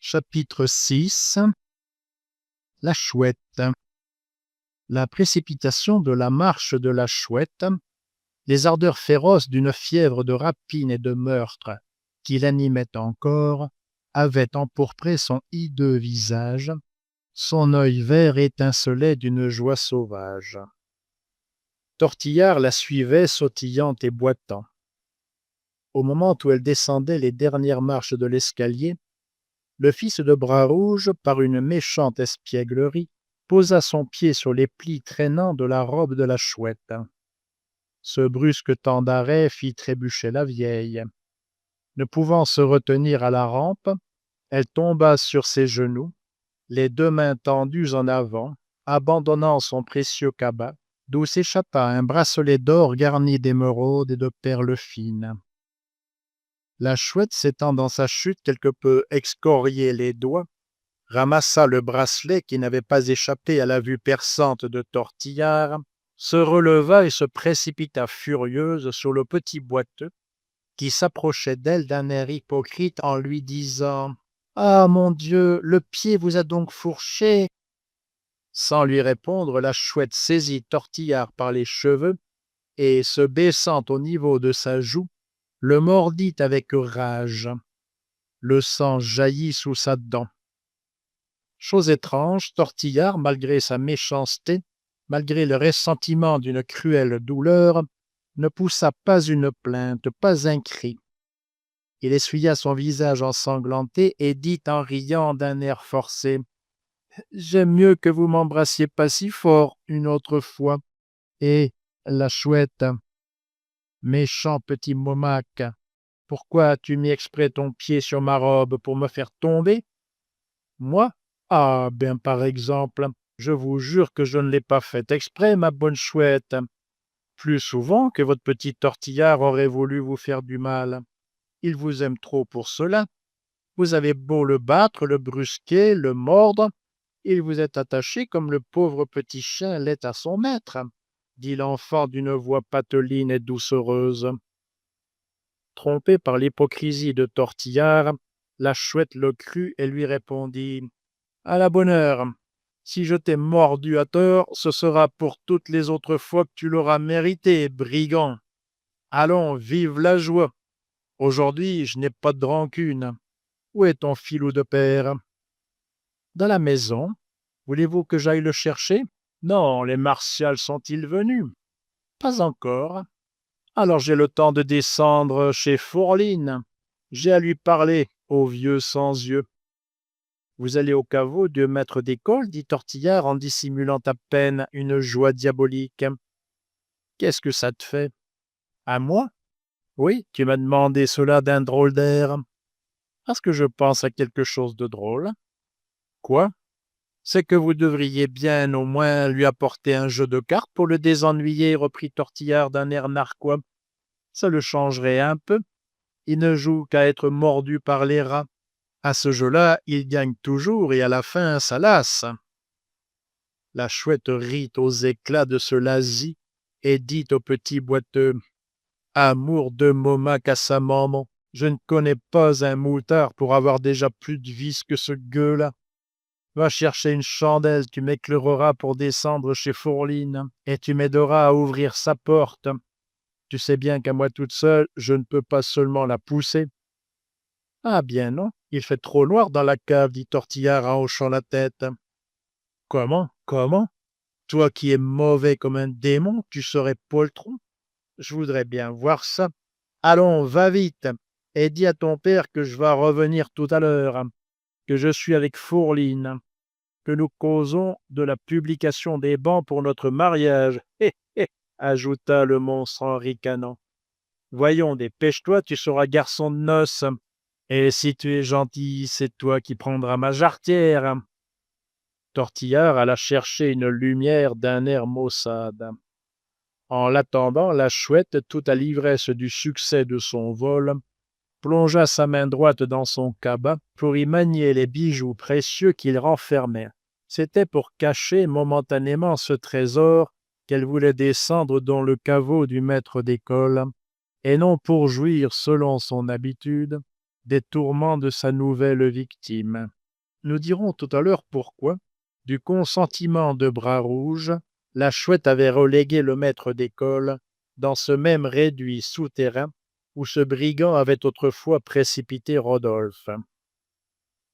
Chapitre 6. La chouette. La précipitation de la marche de la chouette, les ardeurs féroces d'une fièvre de rapine et de meurtre qui l'animait encore, avaient empourpré son hideux visage, son œil vert étincelait d'une joie sauvage. Tortillard la suivait sautillant et boitant. Au moment où elle descendait les dernières marches de l'escalier, le fils de Bras-Rouge, par une méchante espièglerie, posa son pied sur les plis traînants de la robe de la chouette. Ce brusque temps d'arrêt fit trébucher la vieille. Ne pouvant se retenir à la rampe, elle tomba sur ses genoux, les deux mains tendues en avant, abandonnant son précieux cabas, d'où s'échappa un bracelet d'or garni d'émeraudes et de perles fines. La chouette, s'étant dans sa chute quelque peu excorié les doigts, ramassa le bracelet qui n'avait pas échappé à la vue perçante de Tortillard, se releva et se précipita furieuse sur le petit boiteux, qui s'approchait d'elle d'un air hypocrite en lui disant « Ah, mon Dieu, le pied vous a donc fourché !» Sans lui répondre, la chouette saisit Tortillard par les cheveux et, se baissant au niveau de sa joue, le mordit avec rage. Le sang jaillit sous sa dent. Chose étrange, Tortillard, malgré sa méchanceté, malgré le ressentiment d'une cruelle douleur, ne poussa pas une plainte, pas un cri. Il essuya son visage ensanglanté et dit en riant d'un air forcé « J'aime mieux que vous m'embrassiez pas si fort une autre fois. » Et la chouette, méchant petit momaque, pourquoi as-tu mis exprès ton pied sur ma robe pour me faire tomber? Moi? Ah, ben par exemple, je vous jure que je ne l'ai pas fait exprès, ma bonne chouette. Plus souvent que votre petit Tortillard aurait voulu vous faire du mal. Il vous aime trop pour cela. Vous avez beau le battre, le brusquer, le mordre, il vous est attaché comme le pauvre petit chien l'est à son maître, dit l'enfant d'une voix pateline et doucereuse. Trompée par l'hypocrisie de Tortillard, la chouette le crut et lui répondit « À la bonne heure. Si je t'ai mordu à tort, ce sera pour toutes les autres fois que tu l'auras mérité, brigand. Allons, vive la joie. Aujourd'hui, je n'ai pas de rancune. Où est ton filou de père? » « Dans la maison. Voulez-vous que j'aille le chercher? » « Non, les Martials sont-ils venus? » « Pas encore. » « Alors j'ai le temps de descendre chez Fourline. J'ai à lui parler, au vieux sans yeux. » « Vous allez au caveau de maître d'école, dit Tortillard en dissimulant à peine une joie diabolique. « Qu'est-ce que ça te fait? »« À moi? Oui, tu m'as demandé cela d'un drôle d'air. »« Parce que je pense à quelque chose de drôle. »« Quoi? » ?»« C'est que vous devriez bien au moins lui apporter un jeu de cartes pour le désennuyer, reprit Tortillard d'un air narquois. Ça le changerait un peu. Il ne joue qu'à être mordu par les rats. À ce jeu-là, il gagne toujours et à la fin, ça lasse. La chouette rit aux éclats de ce lazzi et dit au petit boiteux « Amour de momaque à sa maman, je ne connais pas un moutard pour avoir déjà plus de vis que ce gueux-là. Va chercher une chandelle, tu m'éclaireras pour descendre chez Fourline et tu m'aideras à ouvrir sa porte. Tu sais bien qu'à moi toute seule, je ne peux pas seulement la pousser. » « Ah bien non, il fait trop noir dans la cave, dit Tortillard en hochant la tête. »« Comment? Comment? Toi qui es mauvais comme un démon, tu serais poltron? Je voudrais bien voir ça. Allons, va vite, et dis à ton père que je vais revenir tout à l'heure, que je suis avec Fourline, que nous causons de la publication des bans pour notre mariage. Hé, hé, ajouta le monstre en ricanant. Voyons, dépêche-toi, tu seras garçon de noces. Et si tu es gentil, c'est toi qui prendras ma jarretière. » Tortillard alla chercher une lumière d'un air maussade. En l'attendant, la chouette, tout à l'ivresse du succès de son vol, plongea sa main droite dans son cabas pour y manier les bijoux précieux qu'il renfermait. C'était pour cacher momentanément ce trésor qu'elle voulait descendre dans le caveau du maître d'école, et non pour jouir, selon son habitude, des tourments de sa nouvelle victime. Nous dirons tout à l'heure pourquoi, du consentiment de Bras-Rouge, la Chouette avait relégué le maître d'école dans ce même réduit souterrain où ce brigand avait autrefois précipité Rodolphe.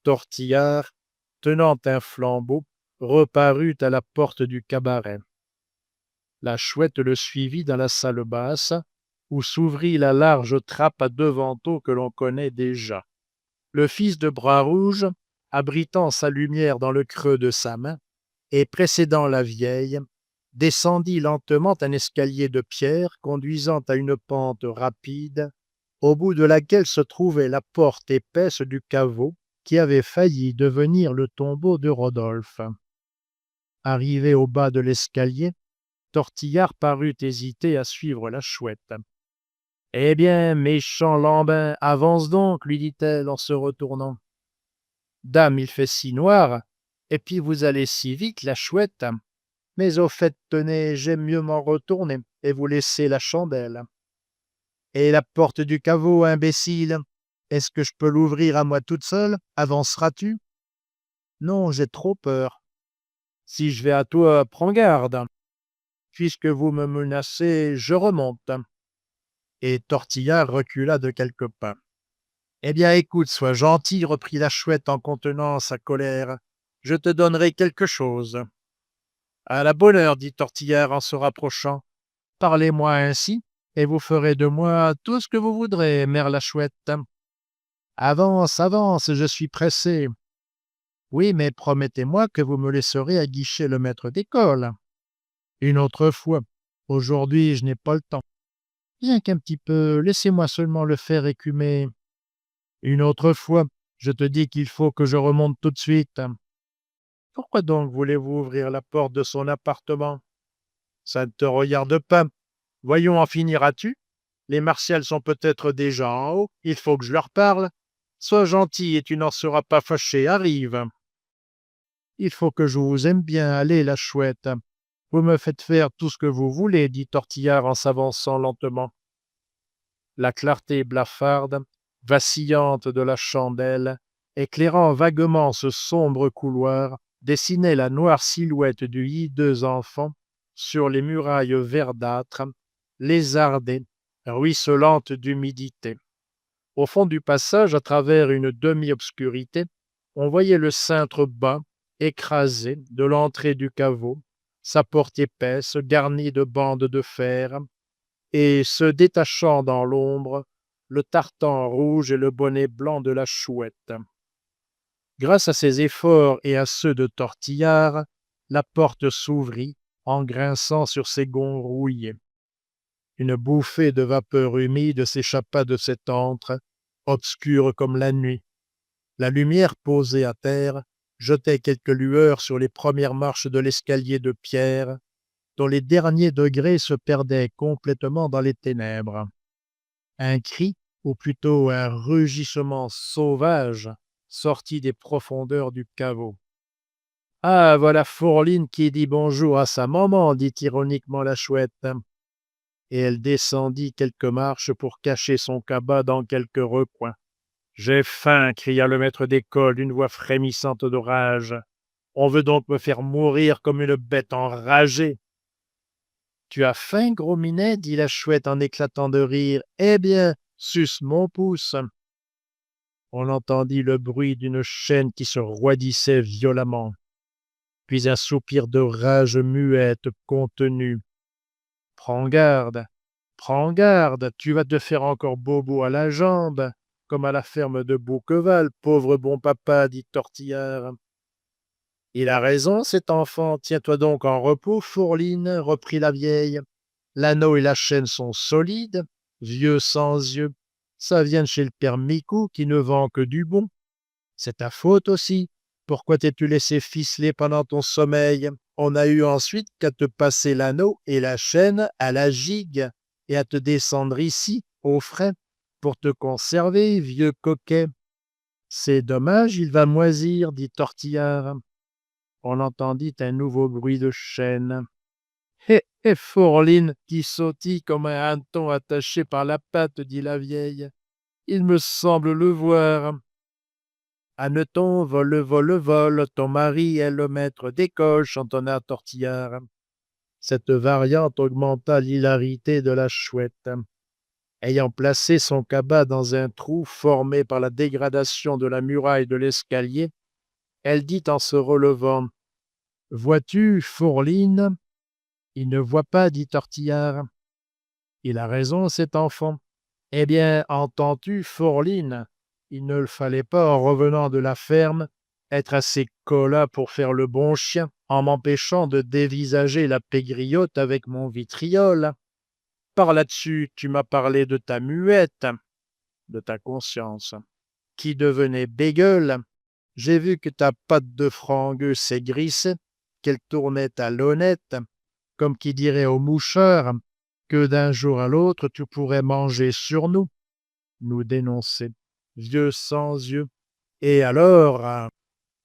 Tortillard, tenant un flambeau, reparut à la porte du cabaret. La Chouette le suivit dans la salle basse, où s'ouvrit la large trappe à deux vantaux que l'on connaît déjà. Le fils de Bras-Rouge, abritant sa lumière dans le creux de sa main, et précédant la vieille, descendit lentement un escalier de pierre conduisant à une pente rapide, au bout de laquelle se trouvait la porte épaisse du caveau qui avait failli devenir le tombeau de Rodolphe. Arrivé au bas de l'escalier, Tortillard parut hésiter à suivre la Chouette. « Eh bien, méchant lambin, avance donc, lui dit-elle en se retournant. Dame, il fait si noir, et puis vous allez si vite, la Chouette. Mais au fait, tenez, j'aime mieux m'en retourner et vous laisser la chandelle. Et la porte du caveau, imbécile, est-ce que je peux l'ouvrir à moi toute seule? Avanceras-tu? Non, j'ai trop peur. Si je vais à toi, prends garde. Puisque vous me menacez, je remonte. Et Tortillard recula de quelques pas. Eh bien, écoute, sois gentil, reprit la Chouette en contenant sa colère. Je te donnerai quelque chose. À la bonne heure, dit Tortillard en se rapprochant. Parlez-moi ainsi, et vous ferez de moi tout ce que vous voudrez, mère la Chouette. Avance, avance, je suis pressé. Oui, mais promettez-moi que vous me laisserez aguicher le maître d'école. Une autre fois. Aujourd'hui, je n'ai pas le temps. Rien qu'un petit peu, laissez-moi seulement le faire écumer. Une autre fois, je te dis qu'il faut que je remonte tout de suite. Pourquoi donc voulez-vous ouvrir la porte de son appartement? Ça ne te regarde pas. Voyons, en finiras-tu? Les Martials sont peut-être déjà en haut, il faut que je leur parle. Sois gentil et tu n'en seras pas fâché, arrive. Il faut que je vous aime bien, allez, la Chouette. Vous me faites faire tout ce que vous voulez, dit Tortillard en s'avançant lentement. La clarté blafarde, vacillante de la chandelle, éclairant vaguement ce sombre couloir, dessinait la noire silhouette du hideux enfant sur les murailles verdâtres, lézardées, ruisselantes d'humidité. Au fond du passage, à travers une demi-obscurité, on voyait le cintre bas, écrasé, de l'entrée du caveau, sa porte épaisse, garnie de bandes de fer, et se détachant dans l'ombre, le tartan rouge et le bonnet blanc de la Chouette. Grâce à ses efforts et à ceux de Tortillard, la porte s'ouvrit en grinçant sur ses gonds rouillés. Une bouffée de vapeur humide s'échappa de cet antre, obscur comme la nuit. La lumière posée à terre jetait quelques lueurs sur les premières marches de l'escalier de pierre, dont les derniers degrés se perdaient complètement dans les ténèbres. Un cri, ou plutôt un rugissement sauvage, sortit des profondeurs du caveau. « Ah, voilà Fourline qui dit bonjour à sa maman, dit ironiquement la Chouette. » Et elle descendit quelques marches pour cacher son cabas dans quelque recoin. « J'ai faim, cria le maître d'école d'une voix frémissante de rage. On veut donc me faire mourir comme une bête enragée. Tu as faim, gros minet, dit la Chouette en éclatant de rire. Eh bien, suce mon pouce. On entendit le bruit d'une chaîne qui se roidissait violemment, puis un soupir de rage muette, contenu. Prends garde, tu vas te faire encore bobo à la jambe, comme à la ferme de Bouqueval, pauvre bon papa, dit Tortillard. Il a raison, cet enfant, tiens-toi donc en repos, Fourline, reprit la vieille. L'anneau et la chaîne sont solides, vieux sans yeux. Ça vient de chez le père Micou qui ne vend que du bon. C'est ta faute aussi. Pourquoi t'es-tu laissé ficeler pendant ton sommeil? On a eu ensuite qu'à te passer l'anneau et la chaîne à la gigue et à te descendre ici, au frais, pour te conserver, vieux coquet. C'est dommage, il va moisir, dit Tortillard. On entendit un nouveau bruit de chaîne. Et Fourline qui sautille comme un hanneton attaché par la patte, dit la vieille. Il me semble le voir. Hanneton, vole, vole, vole, ton mari est le maître d'école, chantonna Tortillard. Cette variante augmenta l'hilarité de la chouette. Ayant placé son cabas dans un trou formé par la dégradation de la muraille de l'escalier, elle dit en se relevant : « Vois-tu, Fourline ? » »« Il ne voit pas, dit Tortillard. »« Il a raison, cet enfant. »« Eh bien, entends-tu, Fourline ? Il ne le fallait pas, en revenant de la ferme, être assez colas pour faire le bon chien, en m'empêchant de dévisager la pégriotte avec mon vitriol. Par là-dessus, tu m'as parlé de ta muette, de ta conscience, qui devenait bégueule. J'ai vu que ta patte de frangueux s'aigrissait, qu'elle tournait à l'honnête, comme qui dirait au moucheur que d'un jour à l'autre tu pourrais manger sur nous, nous dénoncer, vieux sans yeux. Et alors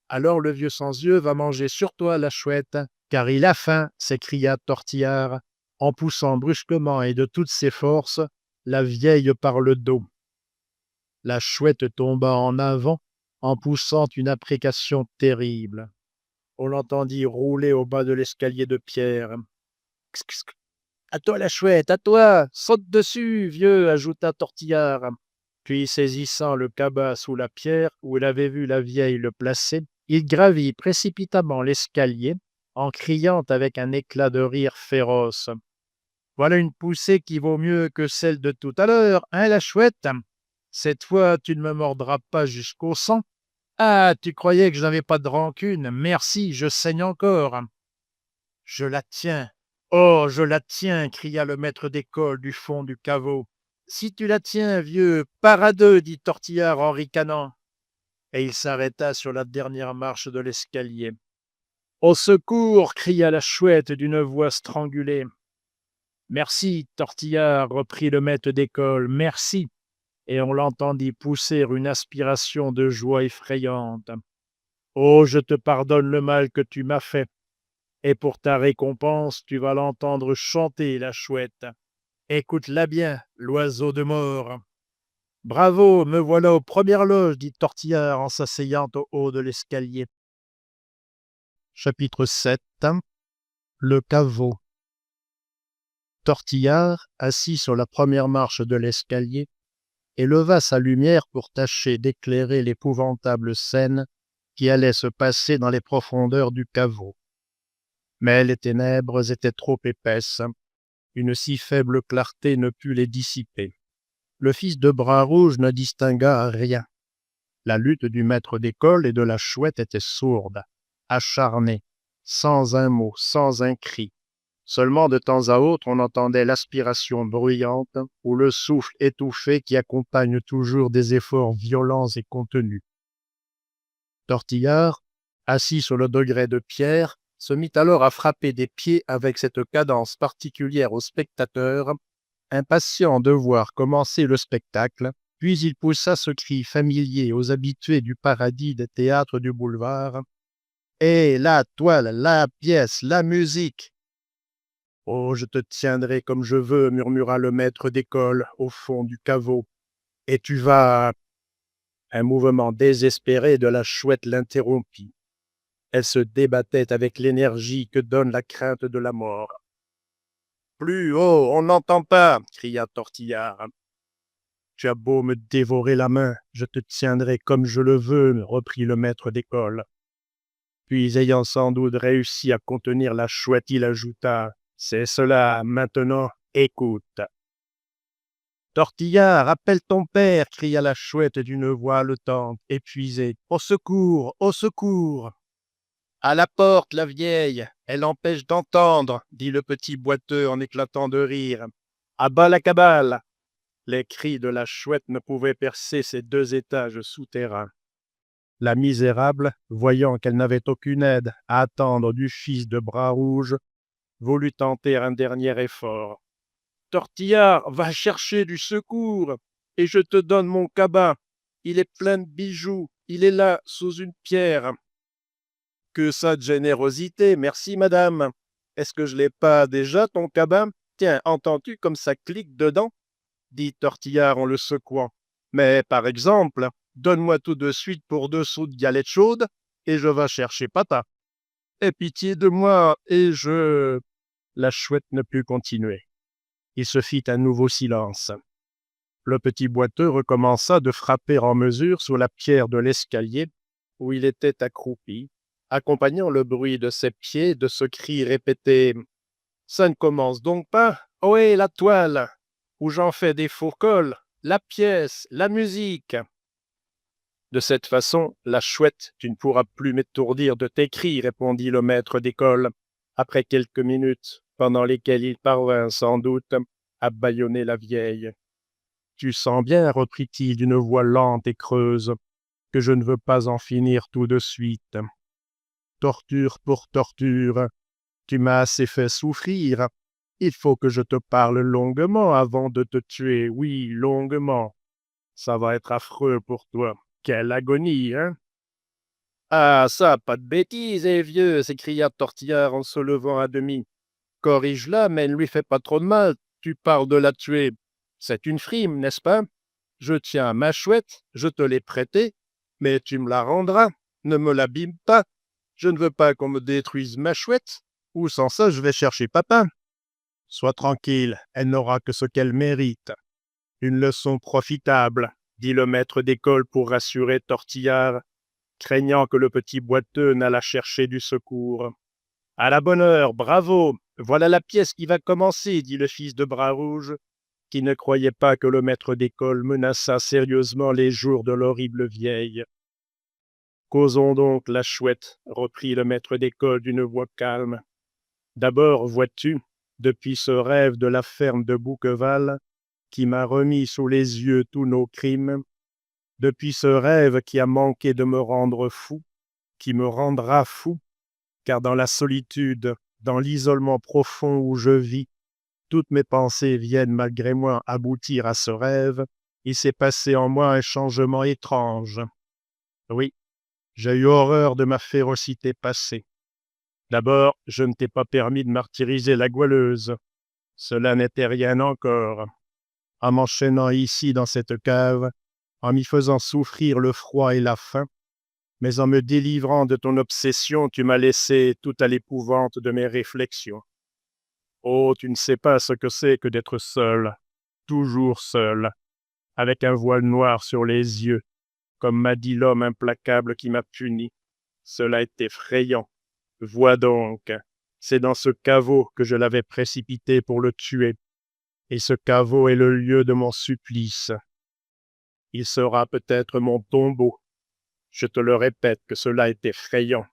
le vieux sans yeux va manger sur toi, la chouette, car il a faim, s'écria Tortillard, en poussant brusquement et de toutes ses forces la vieille par le dos. La chouette tomba en avant en poussant une imprécation terrible. On l'entendit rouler au bas de l'escalier de pierre. « À toi, la chouette, à toi! Saute dessus, vieux !» ajouta Tortillard. Puis, saisissant le cabas sous la pierre où il avait vu la vieille le placer, il gravit précipitamment l'escalier en criant avec un éclat de rire féroce : « Voilà une poussée qui vaut mieux que celle de tout à l'heure, hein, la chouette? Cette fois, tu ne me mordras pas jusqu'au sang. Ah, tu croyais que je n'avais pas de rancune. Merci, je saigne encore. »« Je la tiens. Oh, je la tiens !» cria le maître d'école du fond du caveau. « Si tu la tiens, vieux, pars à deux, dit Tortillard en ricanant. » Et il s'arrêta sur la dernière marche de l'escalier. « Au secours !» cria la chouette d'une voix strangulée. « Merci, Tortillard, reprit le maître d'école, merci. » Et on l'entendit pousser une aspiration de joie effrayante. « Oh, je te pardonne le mal que tu m'as fait. Et pour ta récompense, tu vas l'entendre chanter, la chouette. Écoute-la bien, l'oiseau de mort. »« Bravo, me voilà aux premières loges, dit Tortillard en s'asseyant au haut de l'escalier. » Chapitre 7. Le caveau. Tortillard, assis sur la première marche de l'escalier, éleva sa lumière pour tâcher d'éclairer l'épouvantable scène qui allait se passer dans les profondeurs du caveau. Mais les ténèbres étaient trop épaisses. Une si faible clarté ne put les dissiper. Le fils de Bras-Rouge ne distingua rien. La lutte du maître d'école et de la chouette était sourde, acharnée, sans un mot, sans un cri. Seulement de temps à autre on entendait l'aspiration bruyante ou le souffle étouffé qui accompagne toujours des efforts violents et contenus. Tortillard, assis sur le degré de pierre, se mit alors à frapper des pieds avec cette cadence particulière aux spectateurs, impatient de voir commencer le spectacle, puis il poussa ce cri familier aux habitués du paradis des théâtres du boulevard : « Hé, la toile, la pièce, la musique !»« Oh, je te tiendrai comme je veux, » murmura le maître d'école au fond du caveau. « Et tu vas... » Un mouvement désespéré de la chouette l'interrompit. Elle se débattait avec l'énergie que donne la crainte de la mort. « Plus haut, on n'entend pas !» cria Tortillard. « Tu as beau me dévorer la main, je te tiendrai comme je le veux, » reprit le maître d'école. Puis, ayant sans doute réussi à contenir la chouette, il ajouta : « C'est cela, maintenant, écoute. » « Tortillard, appelle ton père !» cria la chouette d'une voix haletante, épuisée. « Au secours, au secours !»« À la porte, la vieille, elle empêche d'entendre, » dit le petit boiteux en éclatant de rire. « À bas la cabale !» Les cris de la chouette ne pouvaient percer ces 2 étages souterrains. La misérable, voyant qu'elle n'avait aucune aide à attendre du fils de Bras-Rouge, voulut tenter un dernier effort. « Tortillard, va chercher du secours, et je te donne mon cabas. Il est plein de bijoux, il est là, sous une pierre. » « Que ça de générosité, merci madame. Est-ce que je l'ai pas déjà, ton cabas? Tiens, entends-tu comme ça clique dedans ?» dit Tortillard en le secouant. « Mais par exemple, Donne-moi tout de suite pour 2 sous de galettes chaudes, et je vas chercher papa. Aie pitié de moi, et je... » La chouette ne put continuer. Il se fit un nouveau silence. Le petit boiteux recommença de frapper en mesure sur la pierre de l'escalier où il était accroupi, accompagnant le bruit de ses pieds de ce cri répété « Ça ne commence donc pas? Ohé, la toile! Où j'en fais des faux cols, la pièce, la musique! » De cette façon, la chouette, tu ne pourras plus m'étourdir de tes cris, répondit le maître d'école, après quelques minutes, pendant lesquelles il parvint sans doute à bâillonner la vieille. Tu sens bien, reprit-il d'une voix lente et creuse, que je ne veux pas en finir tout de suite. Torture pour torture, tu m'as assez fait souffrir. Il faut que je te parle longuement avant de te tuer, oui, longuement. Ça va être affreux pour toi. Quelle agonie, hein? Ah, ça, pas de bêtises, vieux, s'écria Tortillard en se levant à demi. Corrige-la, mais ne lui fais pas trop de mal. Tu parles de la tuer. C'est une frime, n'est-ce pas? Je tiens ma chouette, je te l'ai prêtée, mais tu me la rendras. Ne me l'abîme pas. Je ne veux pas qu'on me détruise ma chouette, ou sans ça je vais chercher papa. Sois tranquille, elle n'aura que ce qu'elle mérite. Une leçon profitable, dit le maître d'école pour rassurer Tortillard, craignant que le petit boiteux n'allât chercher du secours. À la bonne heure, bravo! Voilà la pièce qui va commencer, dit le fils de Bras-Rouge, qui ne croyait pas que le maître d'école menaçât sérieusement les jours de l'horrible vieille. Causons donc, la chouette, reprit le maître d'école d'une voix calme. D'abord, vois-tu, depuis ce rêve de la ferme de Bouqueval, qui m'a remis sous les yeux tous nos crimes, depuis ce rêve qui a manqué de me rendre fou, qui me rendra fou, car dans la solitude, dans l'isolement profond où je vis, toutes mes pensées viennent malgré moi aboutir à ce rêve, il s'est passé en moi un changement étrange. Oui, j'ai eu horreur de ma férocité passée. D'abord, je ne t'ai pas permis de martyriser la goualeuse. Cela n'était rien encore. En m'enchaînant ici dans cette cave, en m'y faisant souffrir le froid et la faim, mais en me délivrant de ton obsession, tu m'as laissé tout à l'épouvante de mes réflexions. Oh, tu ne sais pas ce que c'est que d'être seul, toujours seul, avec un voile noir sur les yeux, comme m'a dit l'homme implacable qui m'a puni. Cela est effrayant. Vois donc, c'est dans ce caveau que je l'avais précipité pour le tuer, et ce caveau est le lieu de mon supplice. Il sera peut-être mon tombeau. Je te le répète que cela est effrayant.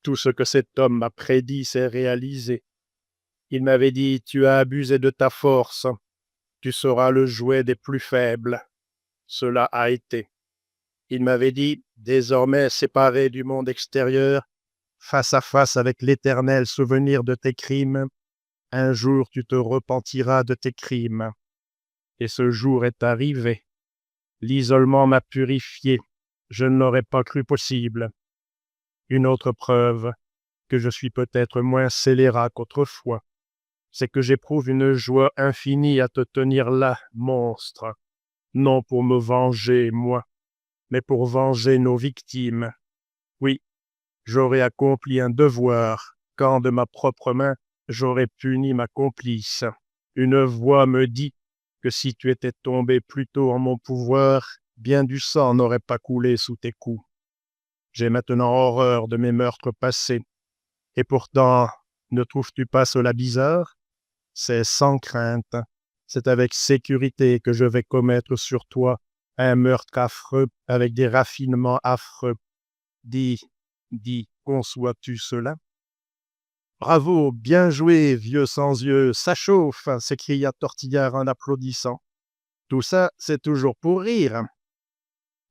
Tout ce que cet homme m'a prédit s'est réalisé. Il m'avait dit, tu as abusé de ta force, tu seras le jouet des plus faibles. Cela a été. Il m'avait dit, désormais séparé du monde extérieur, face à face avec l'éternel souvenir de tes crimes, un jour tu te repentiras de tes crimes. Et ce jour est arrivé. L'isolement m'a purifié. Je ne l'aurais pas cru possible. Une autre preuve que je suis peut-être moins scélérat qu'autrefois, c'est que j'éprouve une joie infinie à te tenir là, monstre, non pour me venger, moi, mais pour venger nos victimes. Oui, j'aurais accompli un devoir, quand de ma propre main, j'aurais puni ma complice. Une voix me dit que si tu étais tombé plus tôt en mon pouvoir, bien du sang n'aurait pas coulé sous tes coups. J'ai maintenant horreur de mes meurtres passés. Et pourtant, ne trouves-tu pas cela bizarre? C'est sans crainte. C'est avec sécurité que je vais commettre sur toi un meurtre affreux avec des raffinements affreux. Dis, conçois-tu cela? Bravo, bien joué, vieux sans yeux, ça chauffe, s'écria Tortillard en applaudissant. Tout ça, c'est toujours pour rire.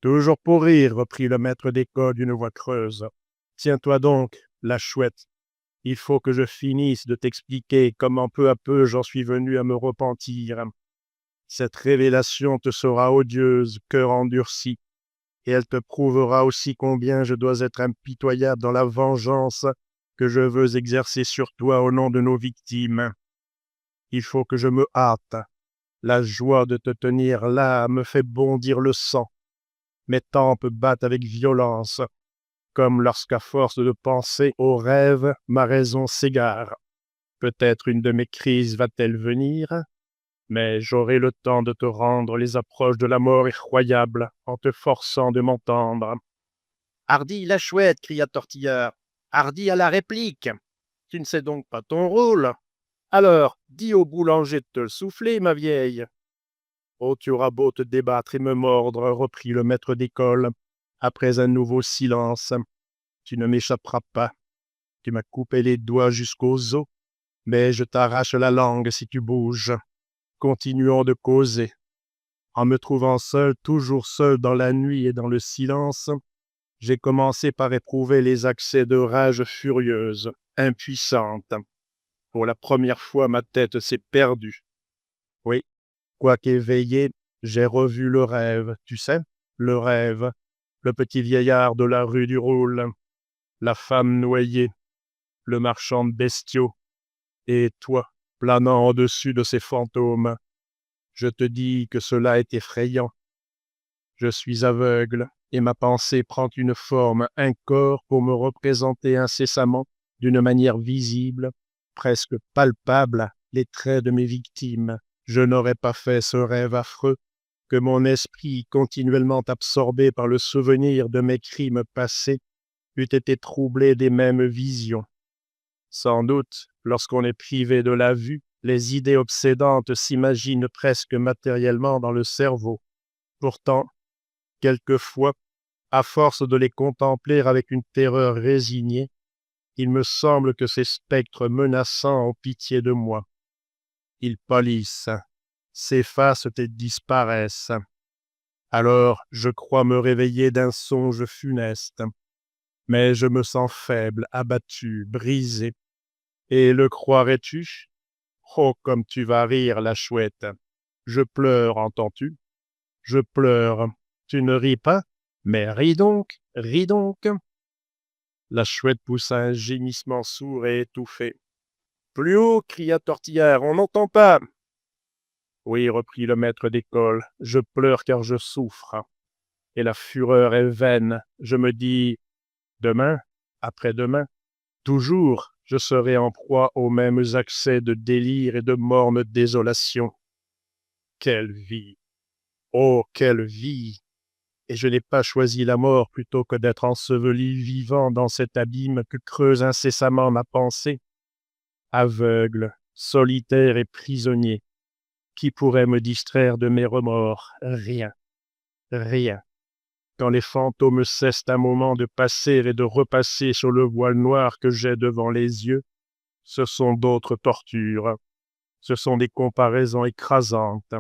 Toujours pour rire, reprit le maître d'école d'une voix creuse. Tiens-toi donc, la chouette. Il faut que je finisse de t'expliquer comment peu à peu j'en suis venu à me repentir. Cette révélation te sera odieuse, cœur endurci, et elle te prouvera aussi combien je dois être impitoyable dans la vengeance que je veux exercer sur toi au nom de nos victimes. Il faut que je me hâte. La joie de te tenir là me fait bondir le sang. mes tempes battent avec violence, comme lorsqu'à force de penser aux rêves, ma raison s'égare. Peut-être une de mes crises va-t-elle venir, mais j'aurai le temps de te rendre les approches de la mort effroyable en te forçant de m'entendre. Hardi la chouette, cria Tortillard. Hardi à la réplique. Tu ne sais donc pas ton rôle. Alors, dis au boulanger de te le souffler, ma vieille. Oh, tu auras beau te débattre et me mordre, reprit le maître d'école, après un nouveau silence. Tu ne m'échapperas pas. Tu m'as coupé les doigts jusqu'aux os, mais je t'arrache la langue si tu bouges. Continuons de causer. En me trouvant seul, toujours seul dans la nuit et dans le silence, j'ai commencé par éprouver les accès de rage furieuse, impuissante. Pour la première fois, ma tête s'est perdue. Oui, quoiqu'éveillé, j'ai revu le rêve, tu sais, le rêve, le petit vieillard de la rue du Roule, la femme noyée, le marchand de bestiaux, et toi, planant au-dessus de ces fantômes. Je te dis que cela est effrayant. Je suis aveugle, et ma pensée prend une forme, un corps pour me représenter incessamment, d'une manière visible, presque palpable, les traits de mes victimes. Je n'aurais pas fait ce rêve affreux que mon esprit, continuellement absorbé par le souvenir de mes crimes passés, eût été troublé des mêmes visions. Sans doute, lorsqu'on est privé de la vue, les idées obsédantes s'imaginent presque matériellement dans le cerveau. Pourtant, quelquefois, à force de les contempler avec une terreur résignée, il me semble que ces spectres menaçants ont pitié de moi. Ils pâlissent, s'effacent et disparaissent. Alors je crois me réveiller d'un songe funeste. Mais je me sens faible, abattu, brisé. Et le croirais-tu? Oh, comme tu vas rire, la chouette. Je pleure, entends-tu? Je pleure. Tu ne ris pas? Mais ris donc, ris donc. La chouette poussa un gémissement sourd et étouffé. Plus haut, cria Tortillard, on n'entend pas. Oui, reprit le maître d'école, je pleure car je souffre. Et la fureur est vaine. Je me dis, demain, après-demain, toujours, je serai en proie aux mêmes accès de délire et de morne désolation. Quelle vie! Oh, quelle vie! Et je n'ai pas choisi la mort plutôt que d'être enseveli vivant dans cet abîme que creuse incessamment ma pensée. Aveugle, solitaire et prisonnier, qui pourrait me distraire de mes remords? Rien, rien. Quand les fantômes cessent un moment de passer et de repasser sur le voile noir que j'ai devant les yeux, ce sont d'autres tortures. Ce sont des comparaisons écrasantes.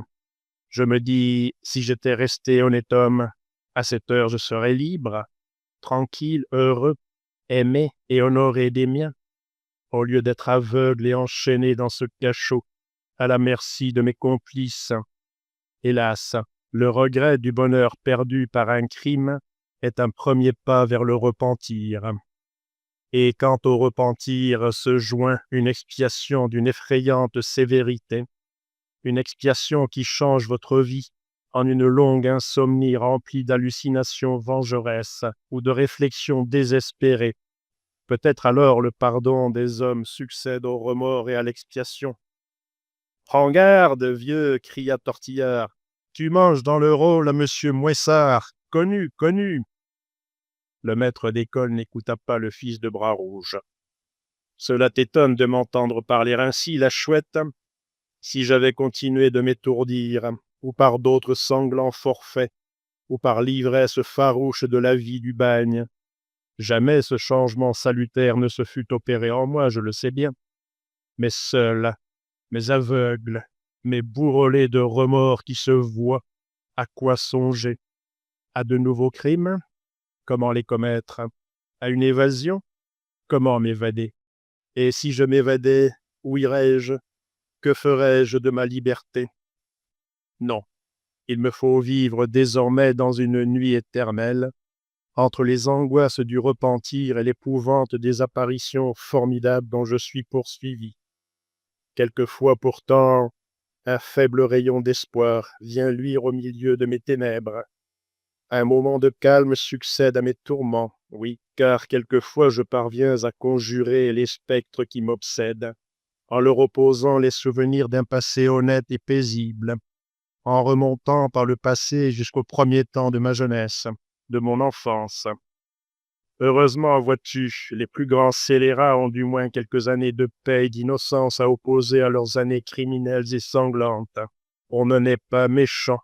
Je me dis, si j'étais resté honnête homme, à cette heure je serais libre, tranquille, heureux, aimé et honoré des miens, au lieu d'être aveugle et enchaîné dans ce cachot, à la merci de mes complices. Hélas, le regret du bonheur perdu par un crime est un premier pas vers le repentir. Et quand au repentir se joint une expiation d'une effrayante sévérité, une expiation qui change votre vie en une longue insomnie remplie d'hallucinations vengeresses ou de réflexions désespérées, peut-être alors le pardon des hommes succède au remords et à l'expiation. « Prends garde, vieux !» cria Tortillard. « Tu manges dans le rôle à monsieur Mouessard, connu, connu !» Le maître d'école n'écouta pas le fils de Bras-Rouge. « Cela t'étonne de m'entendre parler ainsi, la chouette ? Si j'avais continué de m'étourdir, ou par d'autres sanglants forfaits, ou par l'ivresse farouche de la vie du bagne, jamais ce changement salutaire ne se fût opéré en moi, je le sais bien. Mais seul, mais aveugle, mais bourrelé de remords qui se voient, à quoi songer? À de nouveaux crimes? Comment les commettre? À une évasion? Comment m'évader? Et si je m'évadais, où irais-je? Que ferais-je de ma liberté? Non, il me faut vivre désormais dans une nuit éternelle, entre les angoisses du repentir et l'épouvante des apparitions formidables dont je suis poursuivi. Quelquefois pourtant, un faible rayon d'espoir vient luire au milieu de mes ténèbres. Un moment de calme succède à mes tourments, oui, car quelquefois je parviens à conjurer les spectres qui m'obsèdent, en leur opposant les souvenirs d'un passé honnête et paisible, en remontant par le passé jusqu'aux premiers temps de ma jeunesse, de mon enfance. Heureusement, vois-tu, les plus grands scélérats ont du moins quelques années de paix et d'innocence à opposer à leurs années criminelles et sanglantes. On ne n'est pas méchant.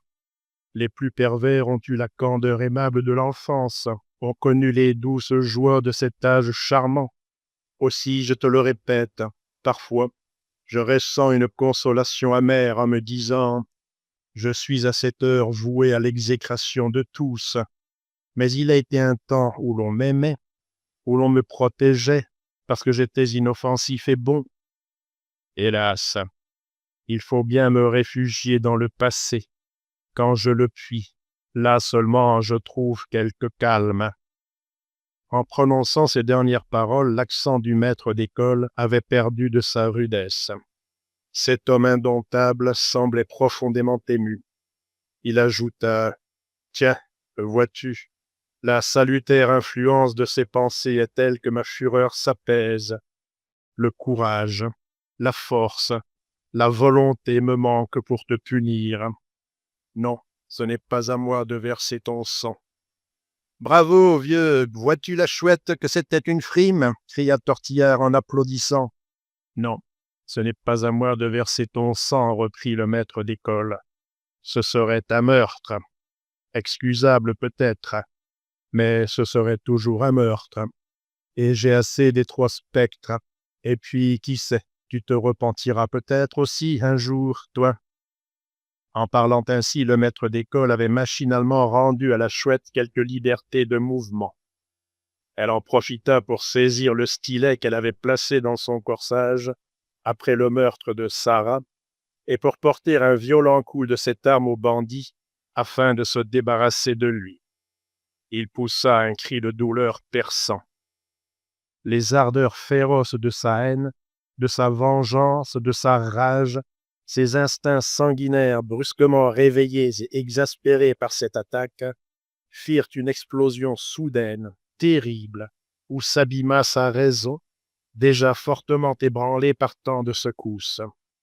Les plus pervers ont eu la candeur aimable de l'enfance, ont connu les douces joies de cet âge charmant. Aussi, je te le répète, parfois, je ressens une consolation amère en me disant « Je suis à cette heure voué à l'exécration de tous ». Mais il a été un temps où l'on m'aimait, où l'on me protégeait, parce que j'étais inoffensif et bon. Hélas, il faut bien me réfugier dans le passé, quand je le puis. Là seulement je trouve quelque calme. En prononçant ces dernières paroles, l'accent du maître d'école avait perdu de sa rudesse. Cet homme indomptable semblait profondément ému. Il ajouta « Tiens, vois-tu, la salutaire influence de ces pensées est telle que ma fureur s'apaise. Le courage, la force, la volonté me manquent pour te punir. Non, ce n'est pas à moi de verser ton sang. » « Bravo, vieux, vois-tu la chouette que c'était une frime ?» cria Tortillard en applaudissant. « Non, ce n'est pas à moi de verser ton sang, » reprit le maître d'école. « Ce serait un meurtre. Excusable peut-être, mais ce serait toujours un meurtre. Et j'ai assez des trois spectres. Et puis, qui sait, tu te repentiras peut-être aussi un jour, toi. » En parlant ainsi, le maître d'école avait machinalement rendu à la chouette quelque liberté de mouvement. Elle en profita pour saisir le stylet qu'elle avait placé dans son corsage après le meurtre de Sarah et pour porter un violent coup de cette arme au bandit afin de se débarrasser de lui. Il poussa un cri de douleur perçant. Les ardeurs féroces de sa haine, de sa vengeance, de sa rage, ses instincts sanguinaires brusquement réveillés et exaspérés par cette attaque, firent une explosion soudaine, terrible, où s'abîma sa raison, déjà fortement ébranlée par tant de secousses.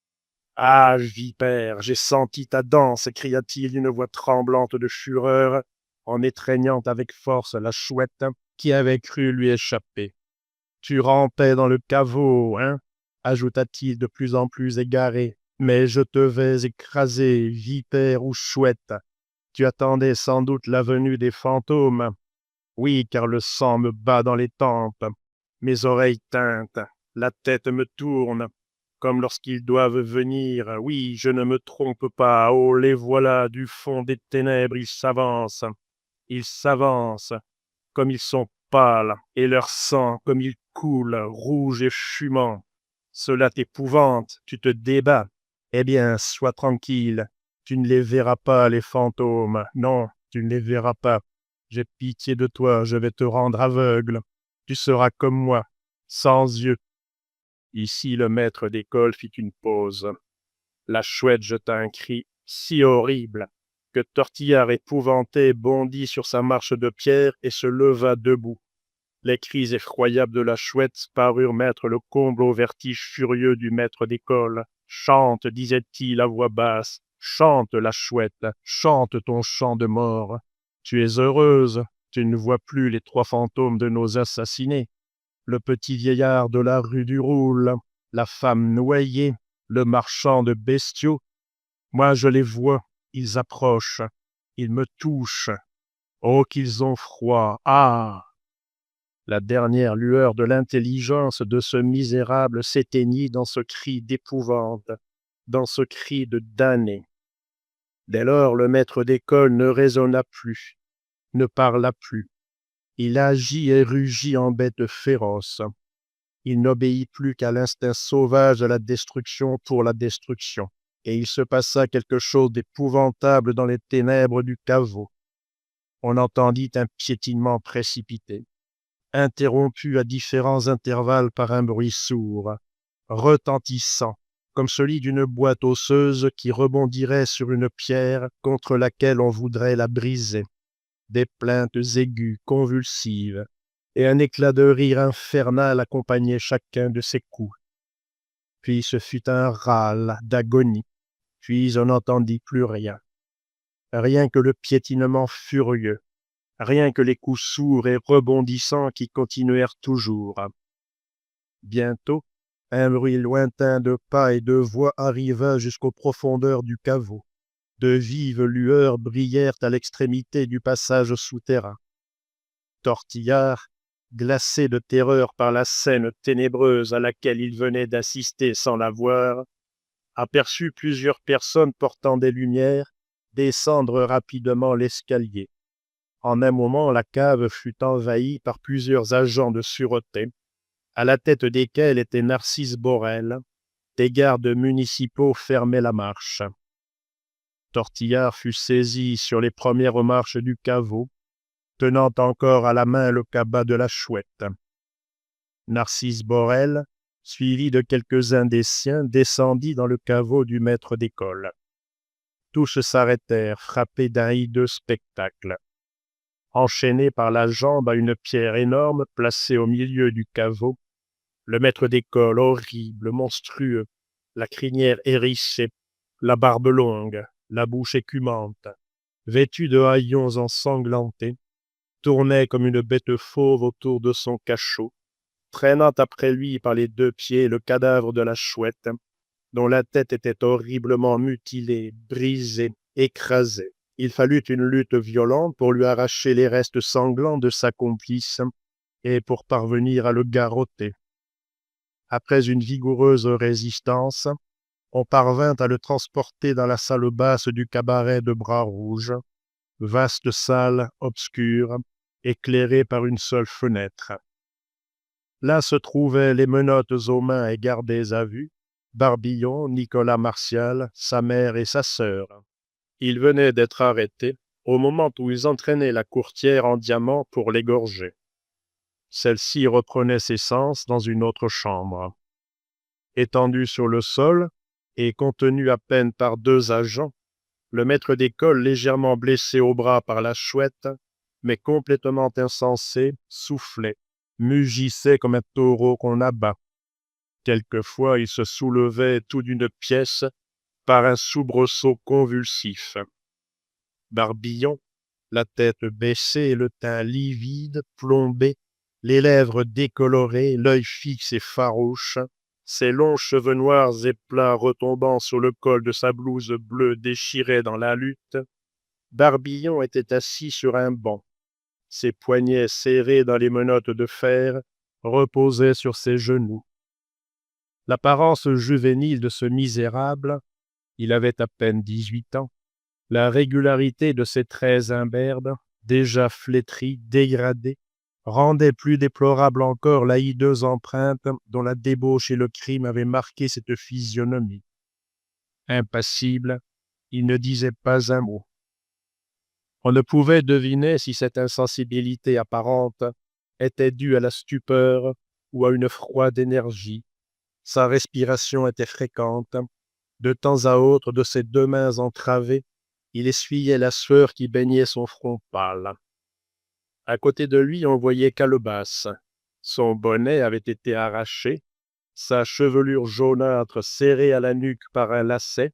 « Ah, vipère, j'ai senti ta dent !» s'écria-t-il d'une voix tremblante de fureur, en étreignant avec force la chouette qui avait cru lui échapper. « Tu rampais dans le caveau, hein ?» ajouta-t-il de plus en plus égaré. « Mais je te vais écraser, vipère ou chouette. Tu attendais sans doute la venue des fantômes. Oui, car le sang me bat dans les tempes, mes oreilles tintent, la tête me tourne, comme lorsqu'ils doivent venir. Oui, je ne me trompe pas. Oh, les voilà, du fond des ténèbres, ils s'avancent. Ils s'avancent, comme ils sont pâles, et leur sang, comme il coule, rouge et fumant. Cela t'épouvante, tu te débats. Eh bien, sois tranquille, tu ne les verras pas, les fantômes. Non, tu ne les verras pas. J'ai pitié de toi, je vais te rendre aveugle. Tu seras comme moi, sans yeux. » Ici, le maître d'école fit une pause. La chouette jeta un cri si horrible que Tortillard épouvanté bondit sur sa marche de pierre et se leva debout. Les cris effroyables de la chouette parurent mettre le comble au vertige furieux du maître d'école. « Chante, disait-il à voix basse, chante la chouette, chante ton chant de mort. Tu es heureuse, tu ne vois plus les trois fantômes de nos assassinés. Le petit vieillard de la rue du Roule, la femme noyée, le marchand de bestiaux. Moi je les vois, ils approchent, ils me touchent. Oh qu'ils ont froid, ah !» La dernière lueur de l'intelligence de ce misérable s'éteignit dans ce cri d'épouvante, dans ce cri de damné. Dès lors, le maître d'école ne raisonna plus, ne parla plus. Il agit et rugit en bête féroce. Il n'obéit plus qu'à l'instinct sauvage de la destruction pour la destruction. Et il se passa quelque chose d'épouvantable dans les ténèbres du caveau. On entendit un piétinement précipité, interrompu à différents intervalles par un bruit sourd, retentissant, comme celui d'une boîte osseuse qui rebondirait sur une pierre contre laquelle on voudrait la briser. des plaintes aiguës, convulsives, et un éclat de rire infernal accompagnait chacun de ses coups. Puis ce fut un râle d'agonie, puis on n'entendit plus rien. Rien que le piétinement furieux, rien que les coups sourds et rebondissants qui continuèrent toujours. Bientôt, un bruit lointain de pas et de voix arriva jusqu'aux profondeurs du caveau. De vives lueurs brillèrent à l'extrémité du passage souterrain. Tortillard, glacé de terreur par la scène ténébreuse à laquelle il venait d'assister sans la voir, aperçut plusieurs personnes portant des lumières descendre rapidement l'escalier. En un moment, la cave fut envahie par plusieurs agents de sûreté, à la tête desquels était Narcisse Borel. Des gardes municipaux fermaient la marche. Tortillard fut saisi sur les premières marches du caveau, tenant encore à la main le cabas de la Chouette. Narcisse Borel, suivi de quelques-uns des siens, descendit dans le caveau du maître d'école. Tous s'arrêtèrent, frappés d'un hideux spectacle. Enchaîné par la jambe à une pierre énorme placée au milieu du caveau, le maître d'école, horrible, monstrueux, la crinière hérissée, la barbe longue, la bouche écumante, vêtu de haillons ensanglantés, tournait comme une bête fauve autour de son cachot, traînant après lui par les 2 pieds le cadavre de la Chouette, dont la tête était horriblement mutilée, brisée, écrasée. Il fallut une lutte violente pour lui arracher les restes sanglants de sa complice et pour parvenir à le garrotter. Après une vigoureuse résistance, on parvint à le transporter dans la salle basse du cabaret de Bras-Rouge, vaste salle obscure, éclairée par une seule fenêtre. Là se trouvaient les menottes aux mains et gardées à vue, Barbillon, Nicolas Martial, sa mère et sa sœur. Ils venaient d'être arrêtés au moment où ils entraînaient la courtière en diamant pour l'égorger. Celle-ci reprenait ses sens dans une autre chambre. Étendu sur le sol et contenu à peine par 2 agents, le maître d'école, légèrement blessé au bras par la Chouette, mais complètement insensé, soufflait, mugissait comme un taureau qu'on abat. Quelquefois, il se soulevait tout d'une pièce par un soubresaut convulsif. Barbillon, la tête baissée et le teint livide, plombé, les lèvres décolorées, l'œil fixe et farouche, ses longs cheveux noirs et plats retombant sur le col de sa blouse bleue déchirée dans la lutte, Barbillon était assis sur un banc. Ses poignets serrés dans les menottes de fer reposaient sur ses genoux. L'apparence juvénile de ce misérable, il avait à peine 18 ans, la régularité de ses traits imberbes, déjà flétris, dégradés, rendait plus déplorable encore la hideuse empreinte dont la débauche et le crime avaient marqué cette physionomie. Impassible, il ne disait pas un mot. On ne pouvait deviner si cette insensibilité apparente était due à la stupeur ou à une froide énergie. Sa respiration était fréquente. De temps à autre, de ses 2 mains entravées, il essuyait la sueur qui baignait son front pâle. À côté de lui, on voyait Calebasse. Son bonnet avait été arraché, sa chevelure jaunâtre serrée à la nuque par un lacet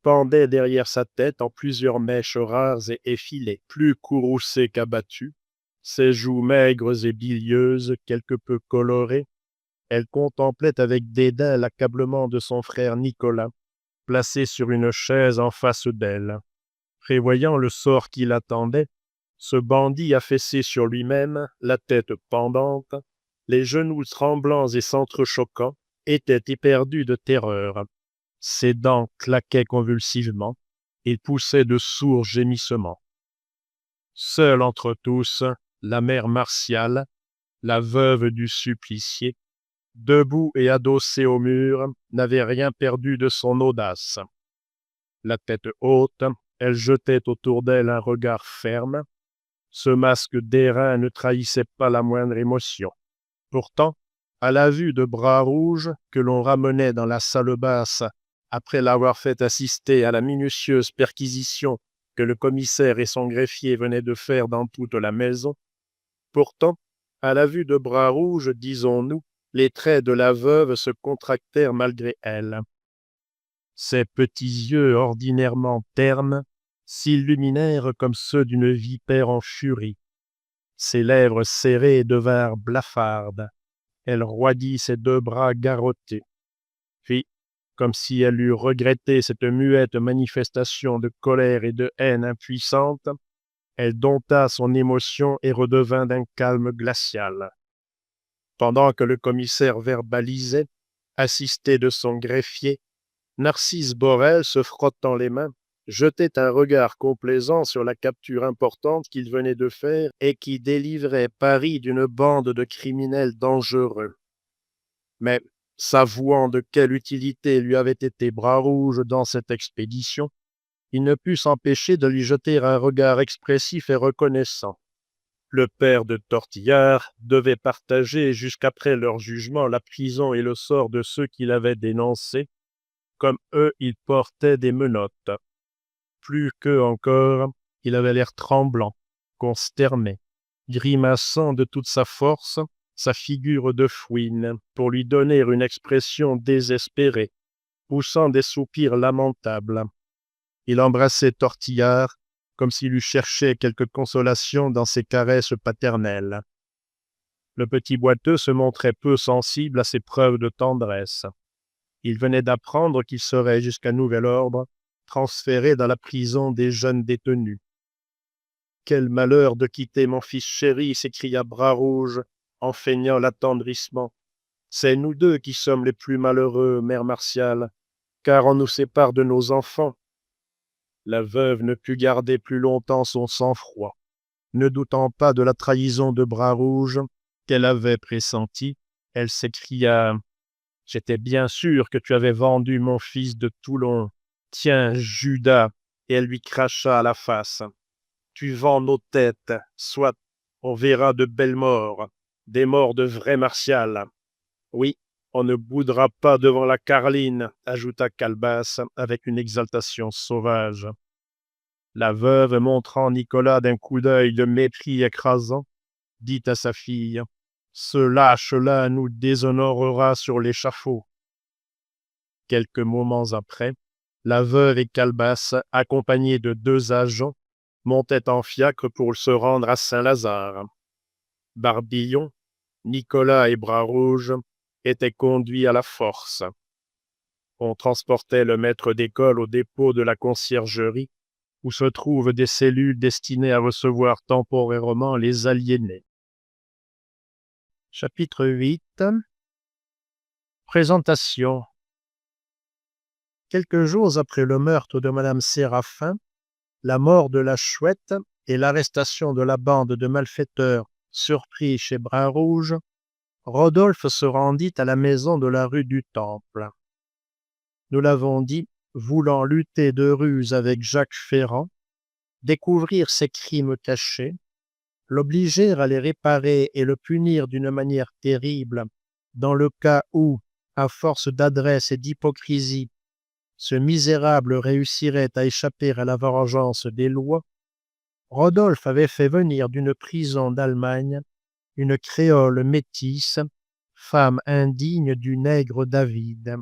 pendait derrière sa tête en plusieurs mèches rares et effilées, plus courroucées qu'abattues. Ses joues maigres et bilieuses, quelque peu colorées, elle contemplait avec dédain l'accablement de son frère Nicolas, placé sur une chaise en face d'elle. Prévoyant le sort qui l'attendait, ce bandit affaissé sur lui-même, la tête pendante, les genoux tremblants et s'entrechoquant, était éperdu de terreur. Ses dents claquaient convulsivement, il poussait de sourds gémissements. Seule entre tous, la mère Martial, la veuve du supplicié, debout et adossée au mur, n'avait rien perdu de son audace. La tête haute, elle jetait autour d'elle un regard ferme. Ce masque d'airain ne trahissait pas la moindre émotion. Pourtant, à la vue de Bras-Rouge, que l'on ramenait dans la salle basse après l'avoir fait assister à la minutieuse perquisition que le commissaire et son greffier venaient de faire dans toute la maison. Pourtant, à la vue de Bras-Rouge, disons-nous, les traits de la veuve se contractèrent malgré elle. Ses petits yeux ordinairement ternes s'illuminèrent comme ceux d'une vipère en furie. Ses lèvres serrées devinrent blafardes. Elle roidit ses 2 bras garrottés. Puis, comme si elle eût regretté cette muette manifestation de colère et de haine impuissante, elle dompta son émotion et redevint d'un calme glacial. Pendant que le commissaire verbalisait, assisté de son greffier, Narcisse Borel, se frottant les mains, jetait un regard complaisant sur la capture importante qu'il venait de faire et qui délivrait Paris d'une bande de criminels dangereux. Mais, s'avouant de quelle utilité lui avait été Bras-Rouge dans cette expédition, il ne put s'empêcher de lui jeter un regard expressif et reconnaissant. Le père de Tortillard devait partager jusqu'après leur jugement la prison et le sort de ceux qu'il avait dénoncés. Comme eux, il portait des menottes. Plus qu'eux encore, il avait l'air tremblant, consterné, grimaçant de toute sa force, sa figure de fouine, pour lui donner une expression désespérée, poussant des soupirs lamentables. Il embrassait Tortillard comme s'il eût cherché quelque consolation dans ses caresses paternelles. Le petit boiteux se montrait peu sensible à ces preuves de tendresse. Il venait d'apprendre qu'il serait, jusqu'à nouvel ordre, transféré dans la prison des jeunes détenus. « Quel malheur de quitter mon fils chéri !» s'écria Bras-Rouge, en feignant l'attendrissement. « C'est nous 2 qui sommes les plus malheureux, mère Martial, car on nous sépare de nos enfants. » La veuve ne put garder plus longtemps son sang-froid. Ne doutant pas de la trahison de Bras-Rouge qu'elle avait pressentie, elle s'écria « J'étais bien sûr que tu avais vendu mon fils de Toulon. Tiens, Judas !» Et elle lui cracha à la face. « Tu vends nos têtes, soit on verra de belles morts, des morts de vrai Martial. » « Oui, on ne boudera pas devant la carline, » ajouta Calebasse avec une exaltation sauvage. La veuve, montrant Nicolas d'un coup d'œil de mépris écrasant, dit à sa fille « Ce lâche-là nous déshonorera sur l'échafaud. » Quelques moments après, la veuve et Calebasse, accompagnés de 2 agents, montaient en fiacre pour se rendre à Saint-Lazare. Barbillon, Nicolas et Bras-Rouge étaient conduits à la force. On transportait le maître d'école au dépôt de la conciergerie, où se trouvent des cellules destinées à recevoir temporairement les aliénés. Chapitre 8. Présentation. Quelques jours après le meurtre de Madame Séraphin, la mort de la Chouette et l'arrestation de la bande de malfaiteurs surpris chez Bras-Rouge, Rodolphe se rendit à la maison de la rue du Temple. Nous l'avons dit, voulant lutter de ruse avec Jacques Ferrand, découvrir ses crimes cachés, l'obliger à les réparer et le punir d'une manière terrible, dans le cas où, à force d'adresse et d'hypocrisie, ce misérable réussirait à échapper à la vengeance des lois, Rodolphe avait fait venir d'une prison d'Allemagne une créole métisse, femme indigne du nègre David.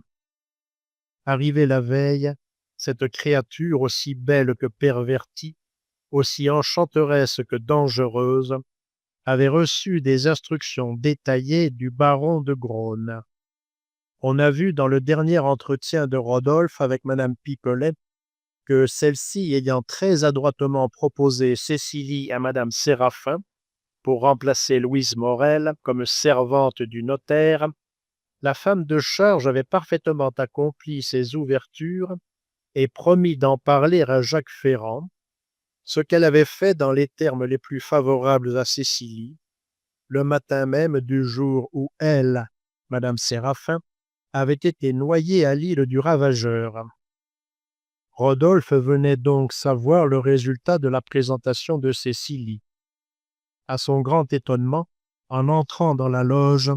Arrivée la veille, cette créature aussi belle que pervertie, aussi enchanteresse que dangereuse, avait reçu des instructions détaillées du baron de Graune. On a vu dans le dernier entretien de Rodolphe avec Madame Pipelet que celle-ci ayant très adroitement proposé Cécilie à Madame Séraphin pour remplacer Louise Morel comme servante du notaire, la femme de charge avait parfaitement accompli ses ouvertures et promis d'en parler à Jacques Ferrand, ce qu'elle avait fait dans les termes les plus favorables à Cécilie, le matin même du jour où elle, Madame Séraphin, avait été noyée à l'île du Ravageur. Rodolphe venait donc savoir le résultat de la présentation de Cécilie. À son grand étonnement, en entrant dans la loge,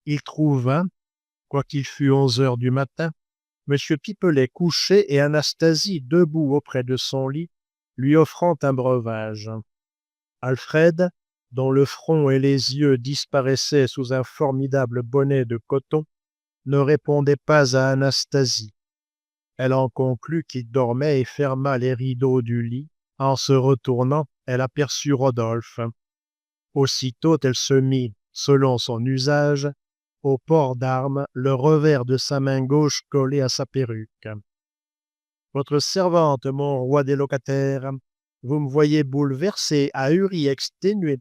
il trouva, quoiqu'il fût 11 heures du matin, M. Pipelet couché et Anastasie debout auprès de son lit, lui offrant un breuvage. Alfred, dont le front et les yeux disparaissaient sous un formidable bonnet de coton, ne répondait pas à Anastasie. Elle en conclut qu'il dormait et ferma les rideaux du lit. En se retournant, elle aperçut Rodolphe. Aussitôt elle se mit, selon son usage, au port d'armes, le revers de sa main gauche collé à sa perruque. « Votre servante, mon roi des locataires, vous me voyez bouleversé, ahuri, exténué.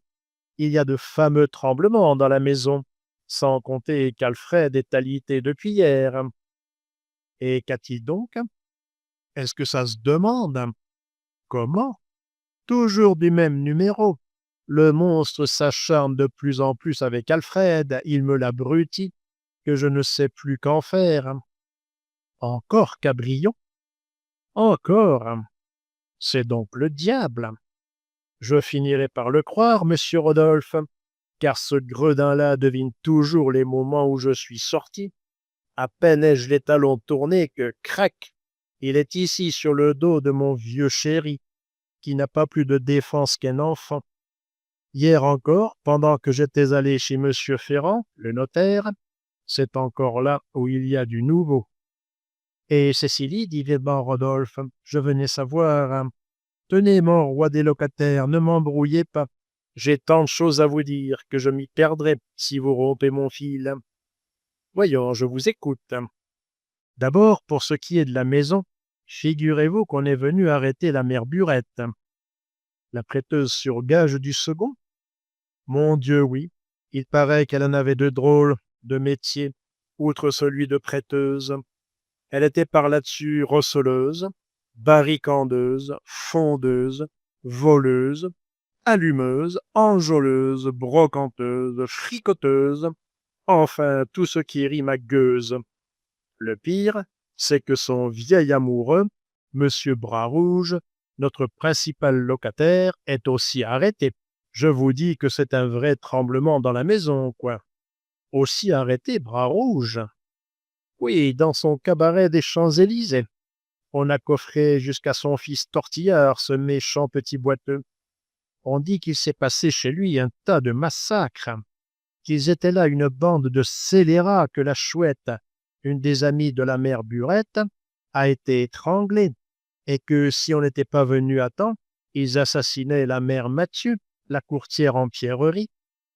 Il y a de fameux tremblements dans la maison, sans compter qu'Alfred est alité depuis hier. » « Et qu'a-t-il donc? Est-ce que ça se demande? Comment? Toujours du même numéro. Le monstre s'acharne de plus en plus avec Alfred, il me l'abrutit, que je ne sais plus qu'en faire. Encore Cabrion? Encore? C'est donc le diable. Je finirai par le croire, monsieur Rodolphe, car ce gredin-là devine toujours les moments où je suis sorti. À peine ai-je les talons tournés que, crac, il est ici sur le dos de mon vieux chéri, qui n'a pas plus de défense qu'un enfant. Hier encore, pendant que j'étais allé chez monsieur Ferrand, le notaire, c'est encore là où il y a du nouveau. Et Cécilie, dit vivement Rodolphe, je venais savoir. Tenez, mon roi des locataires, ne m'embrouillez pas. J'ai tant de choses à vous dire que je m'y perdrai si vous rompez mon fil. Voyons, je vous écoute. D'abord, pour ce qui est de la maison, figurez-vous qu'on est venu arrêter la mère Burette. La prêteuse sur gage du second? Mon Dieu, oui. Il paraît qu'elle en avait de drôles, de métiers, outre celui de prêteuse. Elle était par là-dessus rossoleuse, barricandeuse, fondeuse, voleuse, allumeuse, enjôleuse, brocanteuse, fricoteuse, enfin tout ce qui rime à gueuse. Le pire, c'est que son vieil amoureux, monsieur Bras-Rouge, notre principal locataire, est aussi arrêté. Je vous dis que c'est un vrai tremblement dans la maison, quoi. Aussi arrêté, Bras-Rouge? Oui, dans son cabaret des Champs-Élysées. On a coffré jusqu'à son fils Tortillard, ce méchant petit boiteux. On dit qu'il s'est passé chez lui un tas de massacres, qu'ils étaient là une bande de scélérats, que la Chouette, une des amies de la mère Burette, a été étranglée, et que si on n'était pas venu à temps, ils assassinaient la mère Mathieu, la courtière en pierrerie,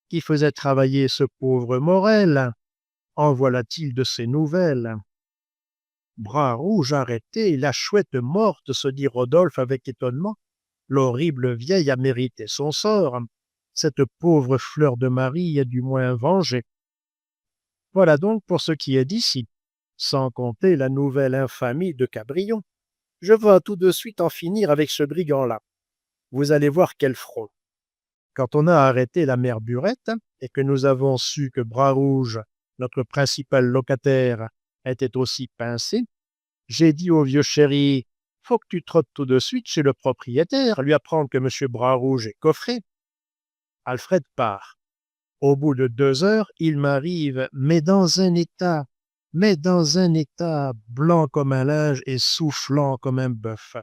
qui faisait travailler ce pauvre Morel. En voilà-t-il de ces nouvelles? Bras-Rouge arrêté, la Chouette morte, se dit Rodolphe avec étonnement. L'horrible vieille a mérité son sort. Cette pauvre Fleur de Marie est du moins vengée. Voilà donc pour ce qui est d'ici, sans compter la nouvelle infamie de Cabrion. Je vais tout de suite en finir avec ce brigand-là. Vous allez voir quel front. Quand on a arrêté la mère Burette et que nous avons su que Bras-Rouge, notre principal locataire, était aussi pincé, j'ai dit au vieux chéri, « Faut que tu trottes tout de suite chez le propriétaire, lui apprendre que monsieur Bras-Rouge est coffré. » Alfred part. Au bout de 2 heures, il m'arrive, mais dans un état blanc comme un linge et soufflant comme un bœuf.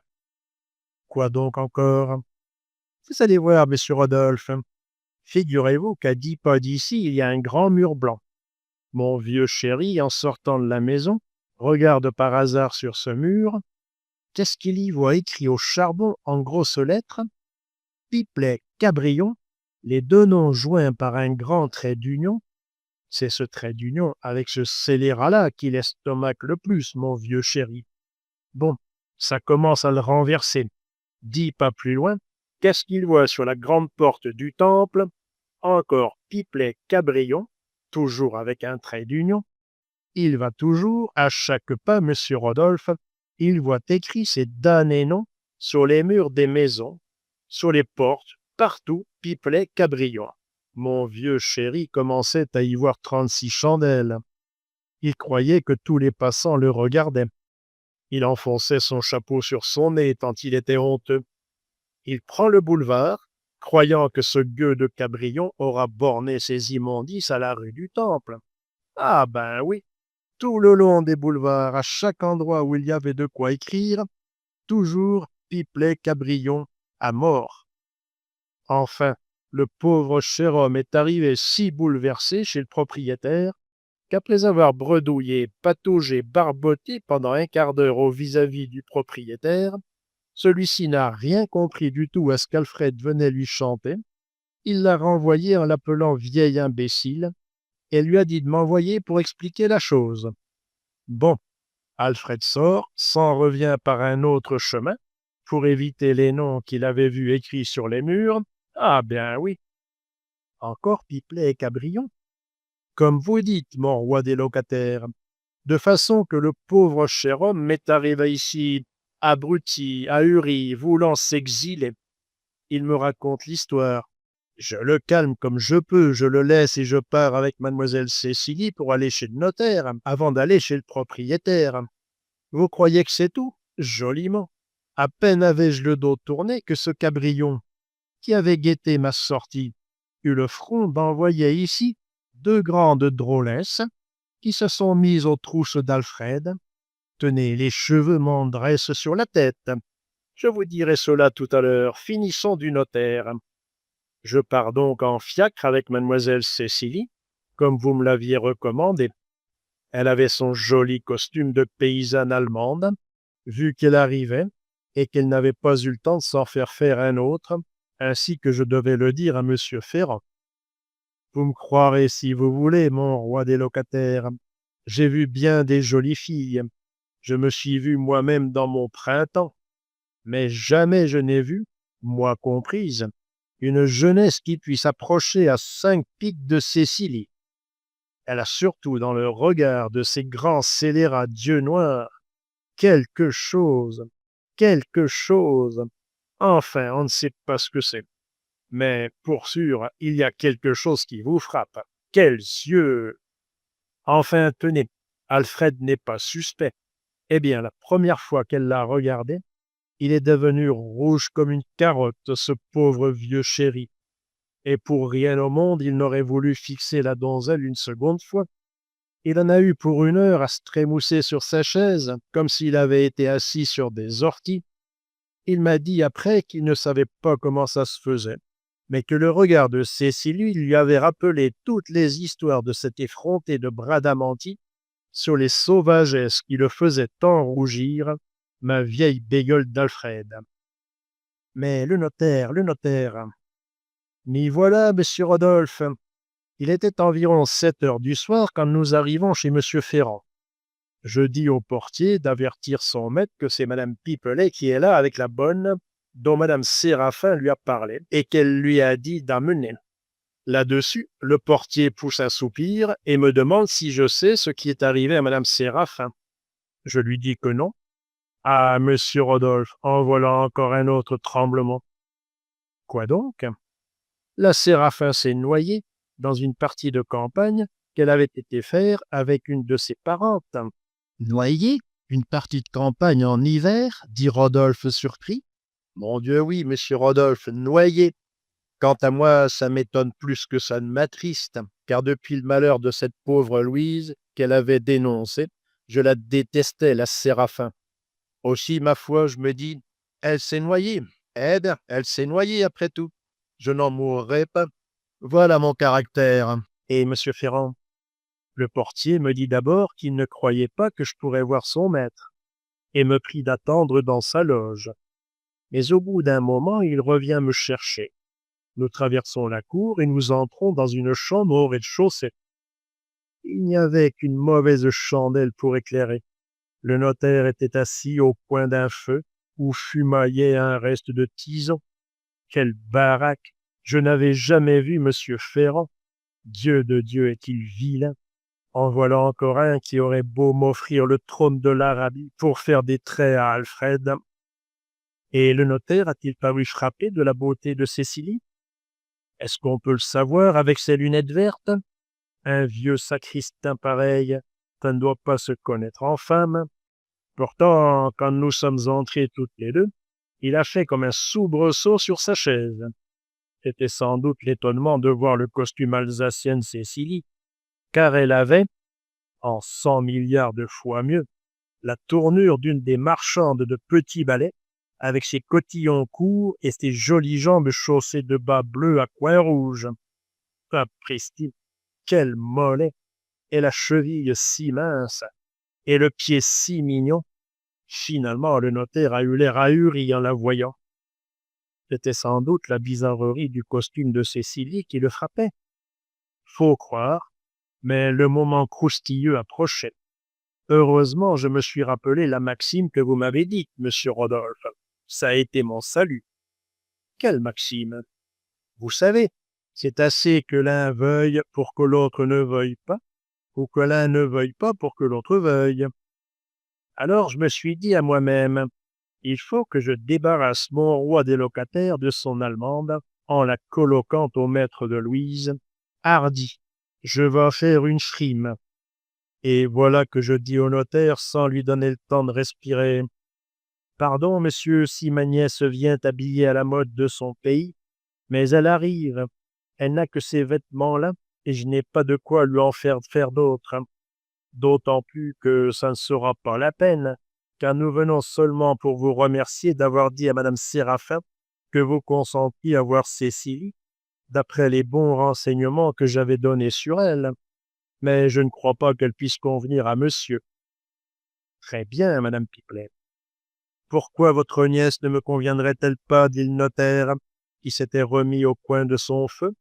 Quoi donc encore? Vous allez voir, monsieur Rodolphe. Figurez-vous qu'à 10 pas d'ici, il y a un grand mur blanc. Mon vieux chéri, en sortant de la maison, regarde par hasard sur ce mur. Qu'est-ce qu'il y voit écrit au charbon en grosses lettres? Pipelet, Cabrion, les 2 noms joints par un grand trait d'union. C'est ce trait d'union avec ce scélérat-là qui l'estomaque le plus, mon vieux chéri. Bon, ça commence à le renverser. 10 pas plus loin, qu'est-ce qu'il voit sur la grande porte du temple? Encore Pipelet Cabrion, toujours avec un trait d'union. Il va toujours, à chaque pas, monsieur Rodolphe, il voit écrit ces damnés noms sur les murs des maisons, sur les portes, partout, Pipelet Cabrion. Mon vieux chéri commençait à y voir 36 chandelles. Il croyait que tous les passants le regardaient. Il enfonçait son chapeau sur son nez tant il était honteux. Il prend le boulevard, croyant que ce gueux de Cabrion aura borné ses immondices à la rue du Temple. Ah ben oui, tout le long des boulevards, à chaque endroit où il y avait de quoi écrire, toujours Pipelet Cabrion à mort. Enfin, le pauvre cher homme est arrivé si bouleversé chez le propriétaire qu'après avoir bredouillé, pataugé, barboté pendant un quart d'heure au vis-à-vis du propriétaire, celui-ci n'a rien compris du tout à ce qu'Alfred venait lui chanter. Il l'a renvoyé en l'appelant vieil imbécile et lui a dit de m'envoyer pour expliquer la chose. Bon, Alfred sort, s'en revient par un autre chemin pour éviter les noms qu'il avait vus écrits sur les murs. Ah bien oui. Encore Pipelet et Cabrion. Comme vous dites, mon roi des locataires, de façon que le pauvre cher homme m'est arrivé ici, abruti, ahuri, voulant s'exiler. Il me raconte l'histoire. Je le calme comme je peux, je le laisse et je pars avec mademoiselle Cécilie pour aller chez le notaire, avant d'aller chez le propriétaire. Vous croyez que c'est tout? Joliment. À peine avais-je le dos tourné que ce cabrion, qui avait guetté ma sortie, eut le front d'envoyer ici 2 grandes drôlesses qui se sont mises aux trousses d'Alfred. Tenez, les cheveux m'en dressent sur la tête. Je vous dirai cela tout à l'heure. Finissons du notaire. Je pars donc en fiacre avec mademoiselle Cécilie, comme vous me l'aviez recommandé. Elle avait son joli costume de paysanne allemande, vu qu'elle arrivait, et qu'elle n'avait pas eu le temps de s'en faire un autre, ainsi que je devais le dire à monsieur Ferrand. Vous me croirez si vous voulez, mon roi des locataires. J'ai vu bien des jolies filles. Je me suis vu moi-même dans mon printemps. Mais jamais je n'ai vu, moi comprise, une jeunesse qui puisse approcher à 5 pics de Cécilie. Elle a surtout dans le regard de ces grands scélérats d'yeux noirs quelque chose, quelque chose. Enfin, on ne sait pas ce que c'est. Mais pour sûr, il y a quelque chose qui vous frappe. Quels yeux! Enfin, tenez, Alfred n'est pas suspect. Eh bien, la première fois qu'elle l'a regardé, il est devenu rouge comme une carotte, ce pauvre vieux chéri. Et pour rien au monde, il n'aurait voulu fixer la donzelle une seconde fois. Il en a eu pour 1 heure à se trémousser sur sa chaise, comme s'il avait été assis sur des orties. Il m'a dit après qu'il ne savait pas comment ça se faisait, mais que le regard de Cécilie lui avait rappelé toutes les histoires de cet effronté de Bradamanti sur les sauvagesses qui le faisaient tant rougir, ma vieille bégueule d'Alfred. Mais le notaire. M'y voilà, monsieur Rodolphe. Il était environ 7 heures du soir quand nous arrivons chez monsieur Ferrand. Je dis au portier d'avertir son maître que c'est madame Pipelet qui est là avec la bonne dont madame Séraphin lui a parlé et qu'elle lui a dit d'amener. Là-dessus, le portier pousse un soupir et me demande si je sais ce qui est arrivé à madame Séraphin. Je lui dis que non. Ah, monsieur Rodolphe, en voilà encore un autre tremblement. Quoi donc? La Séraphin s'est noyée dans une partie de campagne qu'elle avait été faire avec une de ses parentes. Noyé? Une partie de campagne en hiver? Dit Rodolphe surpris. Mon Dieu, oui, monsieur Rodolphe, noyé. Quant à moi, ça m'étonne plus que ça ne m'attriste, car depuis le malheur de cette pauvre Louise, qu'elle avait dénoncée, je la détestais, la Séraphin. Aussi, ma foi, je me dis, elle s'est noyée. Eh bien, elle s'est noyée après tout. Je n'en mourrai pas. Voilà mon caractère. Et monsieur Ferrand? Le portier me dit d'abord qu'il ne croyait pas que je pourrais voir son maître, et me prie d'attendre dans sa loge. Mais au bout d'un moment, il revient me chercher. Nous traversons la cour et nous entrons dans une chambre au rez-de-chaussée. Il n'y avait qu'une mauvaise chandelle pour éclairer. Le notaire était assis au coin d'un feu où fumaillait un reste de tison. Quelle baraque! Je n'avais jamais vu monsieur Ferrand. Dieu de Dieu, est-il vilain! En voilà encore un qui aurait beau m'offrir le trône de l'Arabie pour faire des traits à Alfred. Et le notaire a-t-il paru frappé de la beauté de Cécilie? Est-ce qu'on peut le savoir avec ses lunettes vertes? Un vieux sacristain pareil, ça ne doit pas se connaître en femme. Pourtant, quand nous sommes entrés toutes les deux, il a fait comme un soubresaut sur sa chaise. C'était sans doute l'étonnement de voir le costume alsacien de Cécilie, car elle avait, en 100 milliards de fois mieux, la tournure d'une des marchandes de petits balais, avec ses cotillons courts et ses jolies jambes chaussées de bas bleus à coins rouges. Sapristi, quel mollet! Et la cheville si mince, et le pied si mignon. Finalement, le notaire a eu l'air ahuri en la voyant. C'était sans doute la bizarrerie du costume de Cécilie qui le frappait. Faut croire, mais le moment croustilleux approchait. Heureusement, je me suis rappelé la maxime que vous m'avez dite, monsieur Rodolphe. Ça a été mon salut. Quelle maxime? Vous savez, c'est assez que l'un veuille pour que l'autre ne veuille pas, ou que l'un ne veuille pas pour que l'autre veuille. Alors je me suis dit à moi-même, il faut que je débarrasse mon roi des locataires de son allemande en la colloquant au maître de Louise. Hardi, je vais faire une frime. Et voilà que je dis au notaire sans lui donner le temps de respirer. Pardon, monsieur, si ma nièce vient habillée à la mode de son pays, mais elle arrive. Elle n'a que ces vêtements-là, et je n'ai pas de quoi lui en faire d'autres. D'autant plus que ça ne sera pas la peine, car nous venons seulement pour vous remercier d'avoir dit à madame Séraphin que vous consentiez à voir Cécilie, d'après les bons renseignements que j'avais donnés sur elle. Mais je ne crois pas qu'elle puisse convenir à monsieur. Très bien, madame Pipelet. Pourquoi votre nièce ne me conviendrait-elle pas, dit le notaire, qui s'était remis au coin de son feu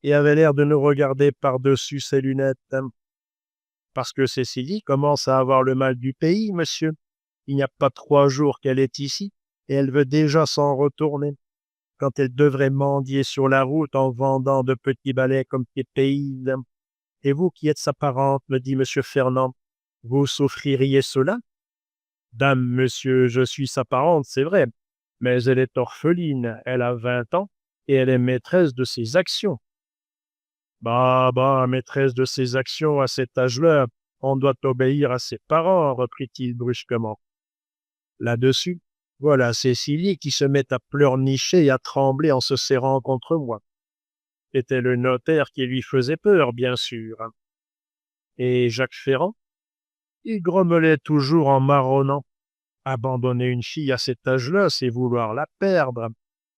et avait l'air de nous regarder par-dessus ses lunettes. Parce que Cécilie commence à avoir le mal du pays, monsieur. Il n'y a pas 3 jours qu'elle est ici, et elle veut déjà s'en retourner, quand elle devrait mendier sur la route en vendant de petits balais comme des payses. Et vous qui êtes sa parente, me dit monsieur Fernand, vous souffririez cela? Dame, monsieur, je suis sa parente, c'est vrai, mais elle est orpheline, elle a 20 ans, et elle est maîtresse de ses actions. Bah, maîtresse de ses actions à cet âge-là, on doit obéir à ses parents, reprit-il brusquement. Là-dessus, voilà Cécilie qui se met à pleurnicher et à trembler en se serrant contre moi. C'était le notaire qui lui faisait peur, bien sûr. Et Jacques Ferrand? Il grommelait toujours en marronnant. Abandonner une fille à cet âge-là, c'est vouloir la perdre.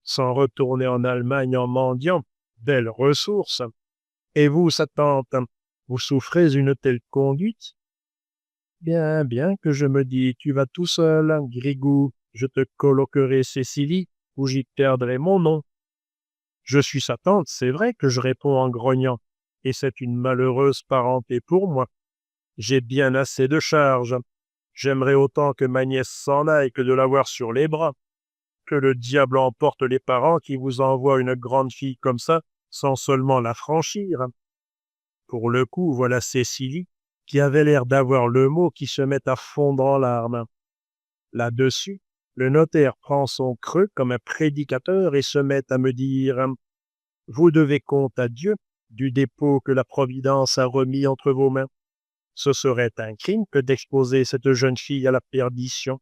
S'en retourner en Allemagne en mendiant, belle ressource. Et vous, sa tante, vous souffrez une telle conduite? Bien que je me dis, tu vas tout seul, Grigou, je te colloquerai Cécilie, ou j'y perdrai mon nom. Je suis sa tante, c'est vrai que je réponds en grognant, et c'est une malheureuse parenté pour moi. J'ai bien assez de charges. J'aimerais autant que ma nièce s'en aille que de l'avoir sur les bras. Que le diable emporte les parents qui vous envoient une grande fille comme ça, sans seulement la franchir. Pour le coup, voilà Cécilie, qui avait l'air d'avoir le mot qui se met à fondre en larmes. Là-dessus, le notaire prend son creux comme un prédicateur et se met à me dire « Vous devez compte à Dieu du dépôt que la Providence a remis entre vos mains. Ce serait un crime que d'exposer cette jeune fille à la perdition.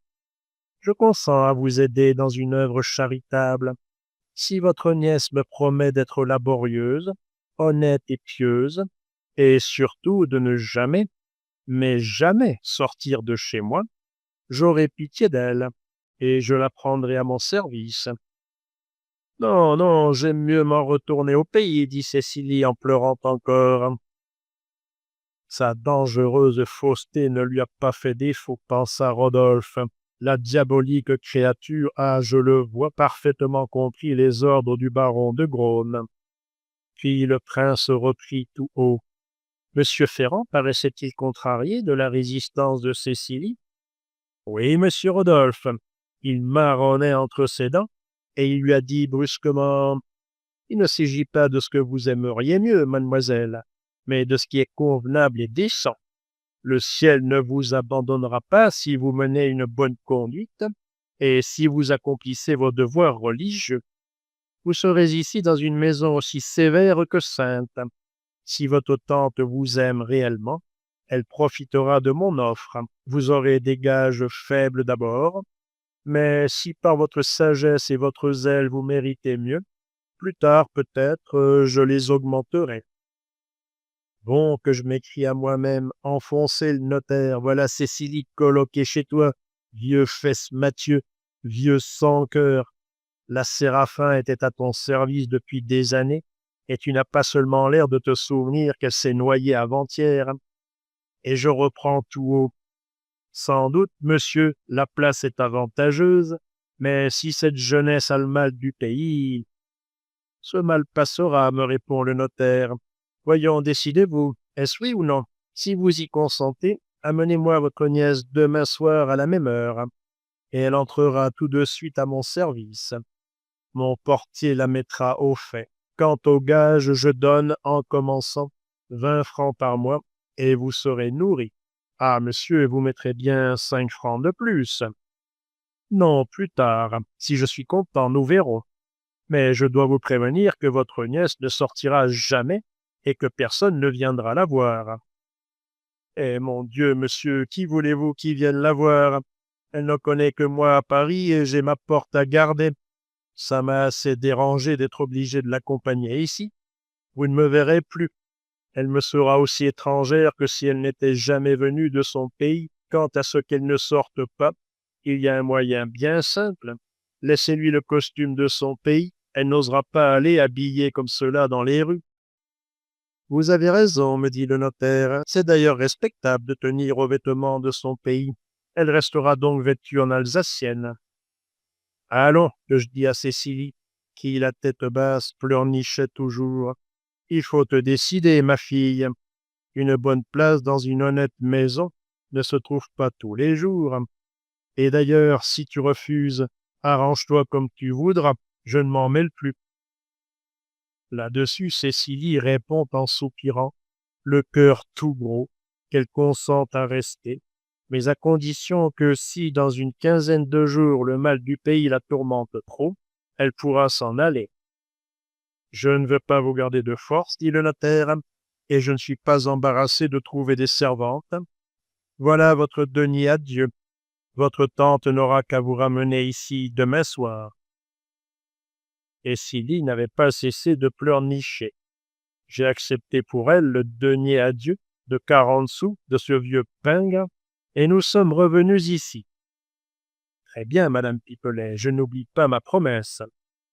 Je consens à vous aider dans une œuvre charitable. Si votre nièce me promet d'être laborieuse, honnête et pieuse, et surtout de ne jamais, mais jamais sortir de chez moi, j'aurai pitié d'elle, et je la prendrai à mon service. » Non, non, j'aime mieux m'en retourner au pays, dit Cécilie en pleurant encore. Sa dangereuse fausseté ne lui a pas fait défaut, pensa Rodolphe. La diabolique créature a, je le vois, parfaitement compris les ordres du baron de Graune. Puis le prince reprit tout haut. Monsieur Ferrand paraissait-il contrarié de la résistance de Cécilie? Oui, monsieur Rodolphe. Il marronnait entre ses dents, et il lui a dit brusquement « Il ne s'agit pas de ce que vous aimeriez mieux, mademoiselle, mais de ce qui est convenable et décent. Le ciel ne vous abandonnera pas si vous menez une bonne conduite et si vous accomplissez vos devoirs religieux. Vous serez ici dans une maison aussi sévère que sainte. Si votre tante vous aime réellement, elle profitera de mon offre. Vous aurez des gages faibles d'abord, mais si par votre sagesse et votre zèle vous méritez mieux, plus tard peut-être je les augmenterai. » Bon, que je m'écris à moi-même, enfoncer le notaire, voilà Cécilie colloquée chez toi, vieux fesse Mathieu, Vieux sans cœur, la Séraphin était à ton service depuis des années, et tu n'as pas seulement l'air de te souvenir qu'elle s'est noyée avant-hier. Et je reprends tout haut. Sans doute, monsieur, la place est avantageuse, mais si cette jeunesse a le mal du pays, ce mal passera, me répond le notaire. Voyons, décidez-vous, est-ce oui ou non? Si vous y consentez, amenez-moi votre nièce demain soir à la même heure, et elle entrera tout de suite à mon service. Mon portier la mettra au fait. Quant au gage, je donne, en commençant, 20 francs par mois, et vous serez nourri. Ah, monsieur, vous mettrez bien 5 francs de plus. Non, plus tard. Si je suis content, nous verrons. Mais je dois vous prévenir que votre nièce ne sortira jamais et que personne ne viendra la voir. Eh mon Dieu, monsieur, qui voulez-vous qui vienne la voir? Elle ne connaît que moi à Paris et j'ai ma porte à garder. Ça m'a assez dérangé d'être obligé de l'accompagner ici. Vous ne me verrez plus. Elle me sera aussi étrangère que si elle n'était jamais venue de son pays. Quant à ce qu'elle ne sorte pas, il y a un moyen bien simple. Laissez-lui le costume de son pays. Elle n'osera pas aller habillée comme cela dans les rues. Vous avez raison, me dit le notaire. C'est d'ailleurs respectable de tenir aux vêtements de son pays. Elle restera donc vêtue en alsacienne. Allons, que je dis à Cécilie, qui, la tête basse, pleurnichait toujours. Il faut te décider, ma fille. Une bonne place dans une honnête maison ne se trouve pas tous les jours. Et d'ailleurs, si tu refuses, arrange-toi comme tu voudras, je ne m'en mêle plus. Là-dessus, Cécilie répond en soupirant, le cœur tout gros, qu'elle consent à rester, mais à condition que si dans une quinzaine de jours le mal du pays la tourmente trop, elle pourra s'en aller. Je ne veux pas vous garder de force, dit le notaire, et je ne suis pas embarrassé de trouver des servantes. Voilà votre denier à Dieu. Votre tante n'aura qu'à vous ramener ici demain soir. Et Cécilie n'avait pas cessé de pleurnicher. J'ai accepté pour elle le denier à Dieu de 40 sous de ce vieux pingre, et nous sommes revenus ici. Très bien, madame Pipelet, je n'oublie pas ma promesse.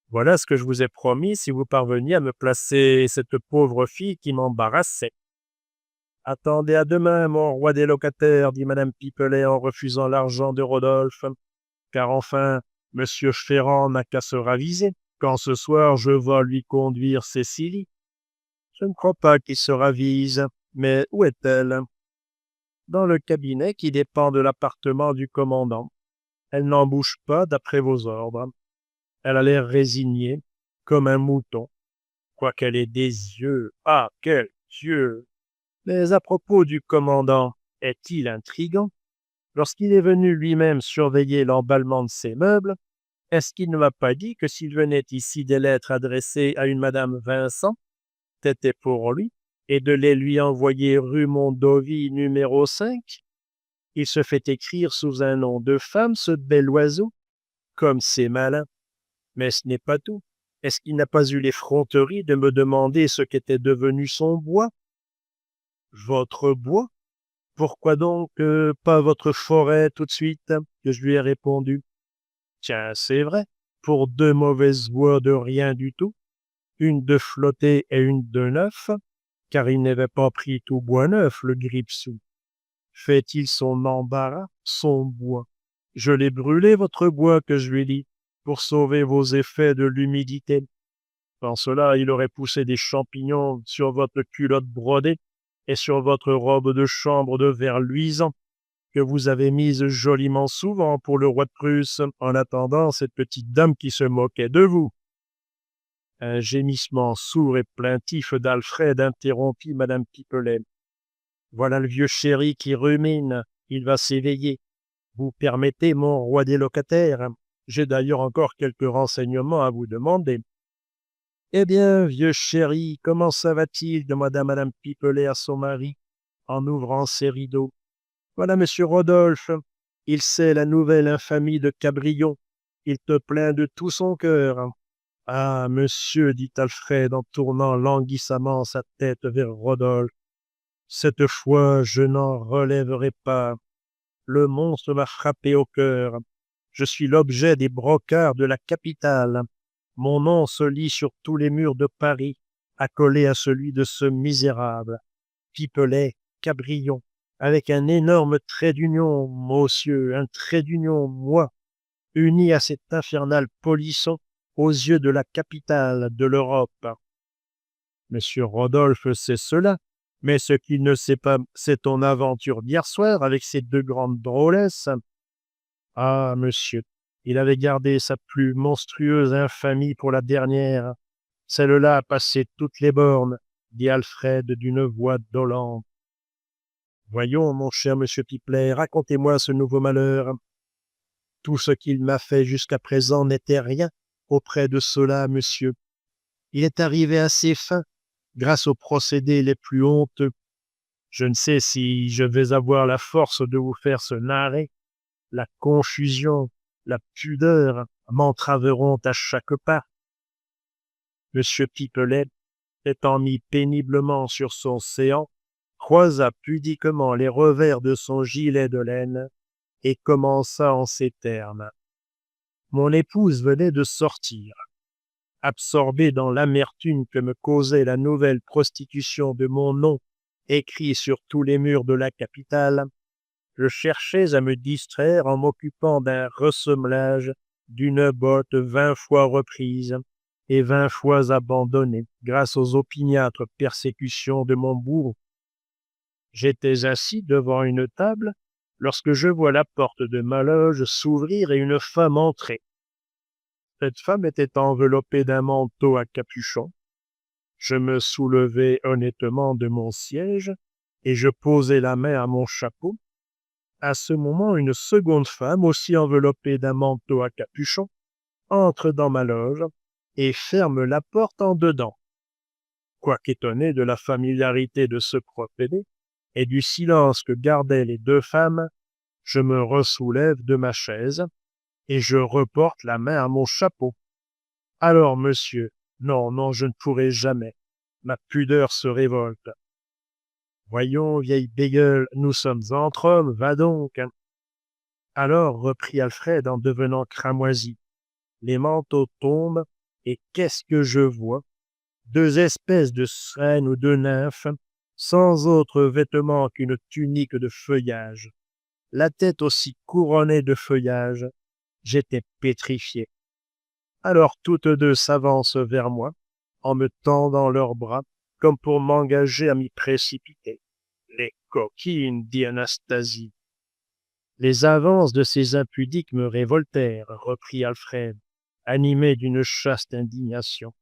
Voilà ce que je vous ai promis si vous parveniez à me placer cette pauvre fille qui m'embarrassait. Attendez à demain, mon roi des locataires, dit madame Pipelet en refusant l'argent de Rodolphe, car enfin, monsieur Ferrand n'a qu'à se raviser, quand ce soir je vais lui conduire Cécilie. Je ne crois pas qu'il se ravise, mais où est-elle? Dans le cabinet qui dépend de l'appartement du commandant. Elle n'en bouge pas d'après vos ordres. Elle a l'air résignée, comme un mouton, quoiqu'elle ait des yeux. Ah, quels yeux! Mais à propos du commandant, est-il intrigant? Lorsqu'il est venu lui-même surveiller l'emballement de ses meubles, est-ce qu'il ne m'a pas dit que s'il venait ici des lettres adressées à une madame Vincent, c'était pour lui, et de les lui envoyer rue Mondovie numéro 5? Il se fait écrire sous un nom de femme, ce bel oiseau? Comme c'est malin. Mais ce n'est pas tout. Est-ce qu'il n'a pas eu l'effronterie de me demander ce qu'était devenu son bois? Votre bois? Pourquoi donc pas votre forêt tout de suite? Que je lui ai répondu. Tiens, c'est vrai, pour 2 mauvaises voix de rien du tout, une de flottée et une de neuf, car il n'avait pas pris tout bois neuf, le Gripsou. Fait-il son embarras, son bois? Je l'ai brûlé, votre bois, que je lui dis, pour sauver vos effets de l'humidité. Sans cela, il aurait poussé des champignons sur votre culotte brodée et sur votre robe de chambre de verre luisant, que vous avez mise joliment souvent pour le roi de Prusse, en attendant cette petite dame qui se moquait de vous. Un gémissement sourd et plaintif d'Alfred interrompit madame Pipelet. Voilà le vieux chéri qui rumine, il va s'éveiller. Vous permettez, mon roi des locataires? J'ai d'ailleurs encore quelques renseignements à vous demander. Eh bien, vieux chéri, comment ça va-t-il? Demanda madame Pipelet à son mari, en ouvrant ses rideaux. Voilà monsieur Rodolphe. Il sait la nouvelle infamie de Cabrion. Il te plaint de tout son cœur. Ah, monsieur, dit Alfred en tournant languissamment sa tête vers Rodolphe. Cette fois, je n'en relèverai pas. Le monstre m'a frappé au cœur. Je suis l'objet des brocards de la capitale. Mon nom se lit sur tous les murs de Paris, accolé à celui de ce misérable. Pipelet, Cabrion, avec un énorme trait d'union, monsieur, un trait d'union, moi, uni à cet infernal polisson aux yeux de la capitale de l'Europe. Monsieur Rodolphe sait cela, mais ce qu'il ne sait pas, c'est ton aventure d'hier soir avec ces deux grandes drôlesses. Ah, monsieur, il avait gardé sa plus monstrueuse infamie pour la dernière. Celle-là a passé toutes les bornes, dit Alfred d'une voix dolente. Voyons, mon cher monsieur Pipelet, racontez-moi ce nouveau malheur. Tout ce qu'il m'a fait jusqu'à présent n'était rien auprès de cela, monsieur. Il est arrivé à ses fins, grâce aux procédés les plus honteux. Je ne sais si je vais avoir la force de vous faire ce narrer. La confusion, la pudeur m'entraveront à chaque pas. Monsieur Pipelet, s'étant mis péniblement sur son séant, croisa pudiquement les revers de son gilet de laine et commença en ces termes. Mon épouse venait de sortir. Absorbée dans l'amertume que me causait la nouvelle prostitution de mon nom écrit sur tous les murs de la capitale, je cherchais à me distraire en m'occupant d'un ressemelage d'une botte 20 fois reprise et 20 fois abandonnée grâce aux opiniâtres persécutions de mon bourreau. J'étais assis devant une table lorsque je vois la porte de ma loge s'ouvrir et une femme entrer. Cette femme était enveloppée d'un manteau à capuchon. Je me soulevai honnêtement de mon siège et je posai la main à mon chapeau. À ce moment, une seconde femme, aussi enveloppée d'un manteau à capuchon, entre dans ma loge et ferme la porte en dedans. Quoiqu'étonné de la familiarité de ce procédé et du silence que gardaient les deux femmes, je me ressoulève de ma chaise et je reporte la main à mon chapeau. Alors, monsieur, non, non, je ne pourrai jamais. Ma pudeur se révolte. Voyons, vieille bégueule, nous sommes entre hommes, va donc. Alors, reprit Alfred en devenant cramoisi, les manteaux tombent, et qu'est-ce que je vois? Deux espèces de sirènes ou de nymphes, sans autre vêtement qu'une tunique de feuillage, la tête aussi couronnée de feuillage. J'étais pétrifié. Alors toutes deux s'avancent vers moi, en me tendant leurs bras, comme pour m'engager à m'y précipiter. Les coquines, dit Anastasie. Les avances de ces impudiques me révoltèrent, reprit Alfred, animé d'une chaste indignation.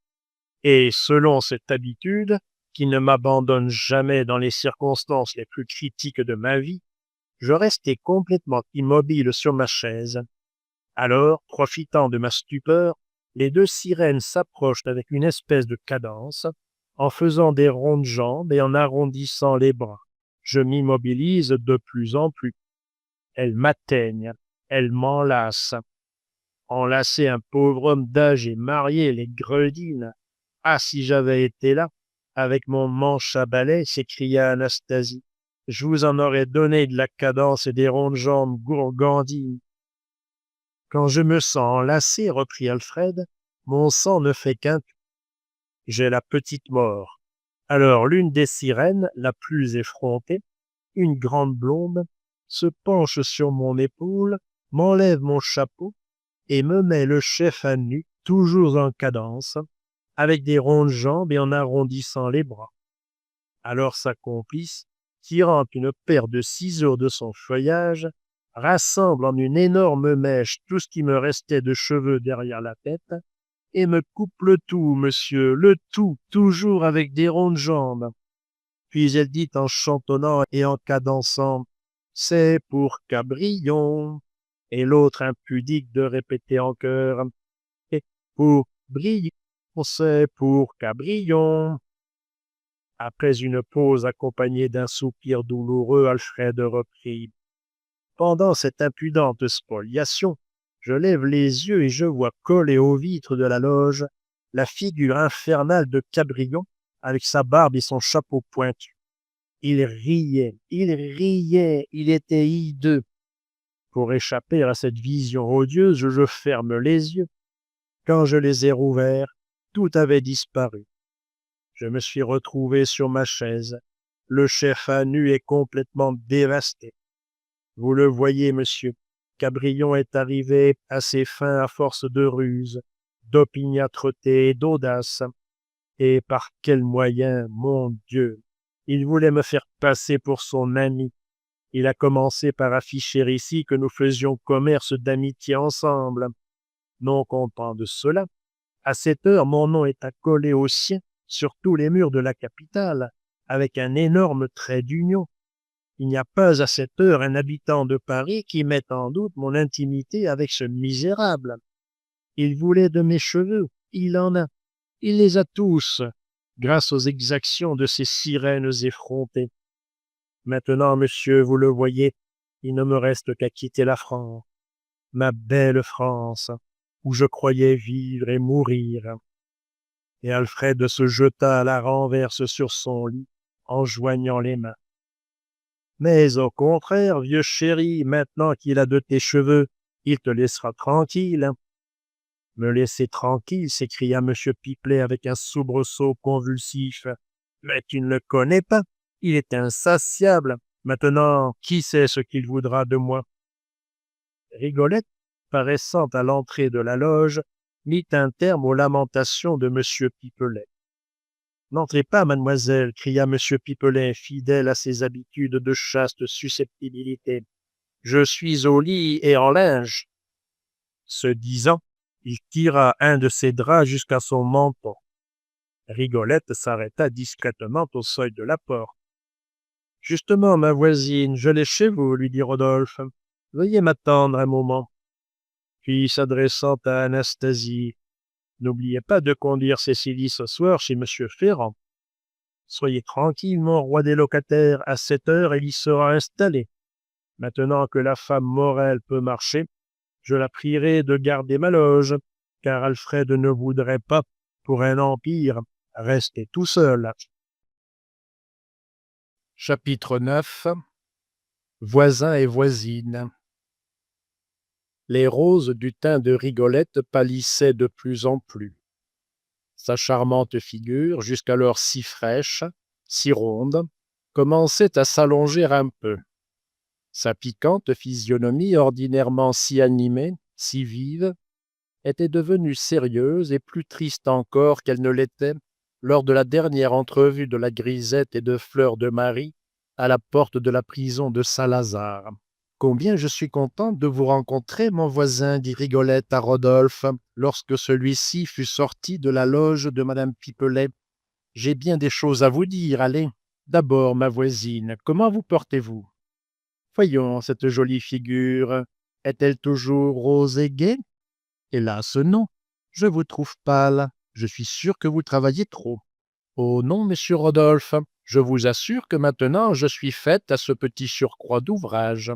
Et selon cette habitude, qui ne m'abandonne jamais dans les circonstances les plus critiques de ma vie, je restai complètement immobile sur ma chaise. Alors, profitant de ma stupeur, les deux sirènes s'approchent avec une espèce de cadence, en faisant des ronds de jambes et en arrondissant les bras. Je m'immobilise de plus en plus. Elles m'atteignent, elles m'enlacent. Enlacer un pauvre homme d'âge et marier les gredines. Ah, si j'avais été là, avec mon manche à balai, s'écria Anastasie. Je vous en aurais donné de la cadence et des ronds de jambes gourgandines. Quand je me sens enlacé, reprit Alfred, mon sang ne fait qu'un tour. J'ai la petite mort. Alors l'une des sirènes, la plus effrontée, une grande blonde, se penche sur mon épaule, m'enlève mon chapeau et me met le chef à nu, toujours en cadence, avec des rondes jambes et en arrondissant les bras. Alors sa complice, tirant une paire de ciseaux de son feuillage, rassemble en une énorme mèche tout ce qui me restait de cheveux derrière la tête, et me coupe le tout, monsieur, le tout, toujours avec des rondes jambes. Puis elle dit en chantonnant et en cadençant « C'est pour Cabrion », et l'autre impudique de répéter en chœur « Et pour Brion, c'est pour Cabrion ». Après une pause accompagnée d'un soupir douloureux, Alfred reprit. Pendant cette impudente spoliation, je lève les yeux et je vois coller aux vitres de la loge la figure infernale de Cabrion avec sa barbe et son chapeau pointu. Il riait, il était hideux. Pour échapper à cette vision odieuse, je ferme les yeux. Quand je les ai rouverts, tout avait disparu. Je me suis retrouvé sur ma chaise, le chef à nu et complètement dévasté. Vous le voyez, monsieur, Cabrion est arrivé à ses fins à force de ruse, d'opiniâtreté et d'audace. Et par quels moyens, mon Dieu! Il voulait me faire passer pour son ami. Il a commencé par afficher ici que nous faisions commerce d'amitié ensemble. Non content de cela, à cette heure, mon nom est accolé au sien sur tous les murs de la capitale, avec un énorme trait d'union. Il n'y a pas à cette heure un habitant de Paris qui mette en doute mon intimité avec ce misérable. Il voulait de mes cheveux, il en a. Il les a tous, grâce aux exactions de ces sirènes effrontées. Maintenant, monsieur, vous le voyez, il ne me reste qu'à quitter la France, ma belle France, où je croyais vivre et mourir. Et Alfred se jeta à la renverse sur son lit, en joignant les mains. Mais au contraire, vieux chéri, maintenant qu'il a de tes cheveux, il te laissera tranquille. Me laisser tranquille, s'écria M. Pipelet avec un soubresaut convulsif. Mais tu ne le connais pas, il est insatiable. Maintenant, qui sait ce qu'il voudra de moi? Rigolette, paraissant à l'entrée de la loge, mit un terme aux lamentations de M. Pipelet. N'entrez pas, mademoiselle, cria M. Pipelet, fidèle à ses habitudes de chaste susceptibilité. Je suis au lit et en linge. Ce disant, il tira un de ses draps jusqu'à son menton. Rigolette s'arrêta discrètement au seuil de la porte. « Justement, ma voisine, je l'ai chez vous, lui dit Rodolphe. Veuillez m'attendre un moment. » Puis, s'adressant à Anastasie, « N'oubliez pas de conduire Cécilie ce soir chez M. Ferrand. Soyez tranquille, mon roi des locataires, à 7 heures, elle y sera installée. Maintenant que la femme morale peut marcher, je la prierai de garder ma loge, car Alfred ne voudrait pas, pour un empire, rester tout seul. » Chapitre 9. Voisins et voisines. Les roses du teint de Rigolette pâlissaient de plus en plus. Sa charmante figure, jusqu'alors si fraîche, si ronde, commençait à s'allonger un peu. Sa piquante physionomie, ordinairement si animée, si vive, était devenue sérieuse et plus triste encore qu'elle ne l'était lors de la dernière entrevue de la grisette et de Fleur de Marie à la porte de la prison de Saint-Lazare. « Combien je suis contente de vous rencontrer, mon voisin, dit Rigolette à Rodolphe, lorsque celui-ci fut sorti de la loge de madame Pipelet. J'ai bien des choses à vous dire, allez. D'abord, ma voisine, comment vous portez-vous? Voyons, cette jolie figure, est-elle toujours rose et gaie? Hélas, non. Je vous trouve pâle. Je suis sûr que vous travaillez trop. Oh non, monsieur Rodolphe, je vous assure que maintenant je suis faite à ce petit surcroît d'ouvrage.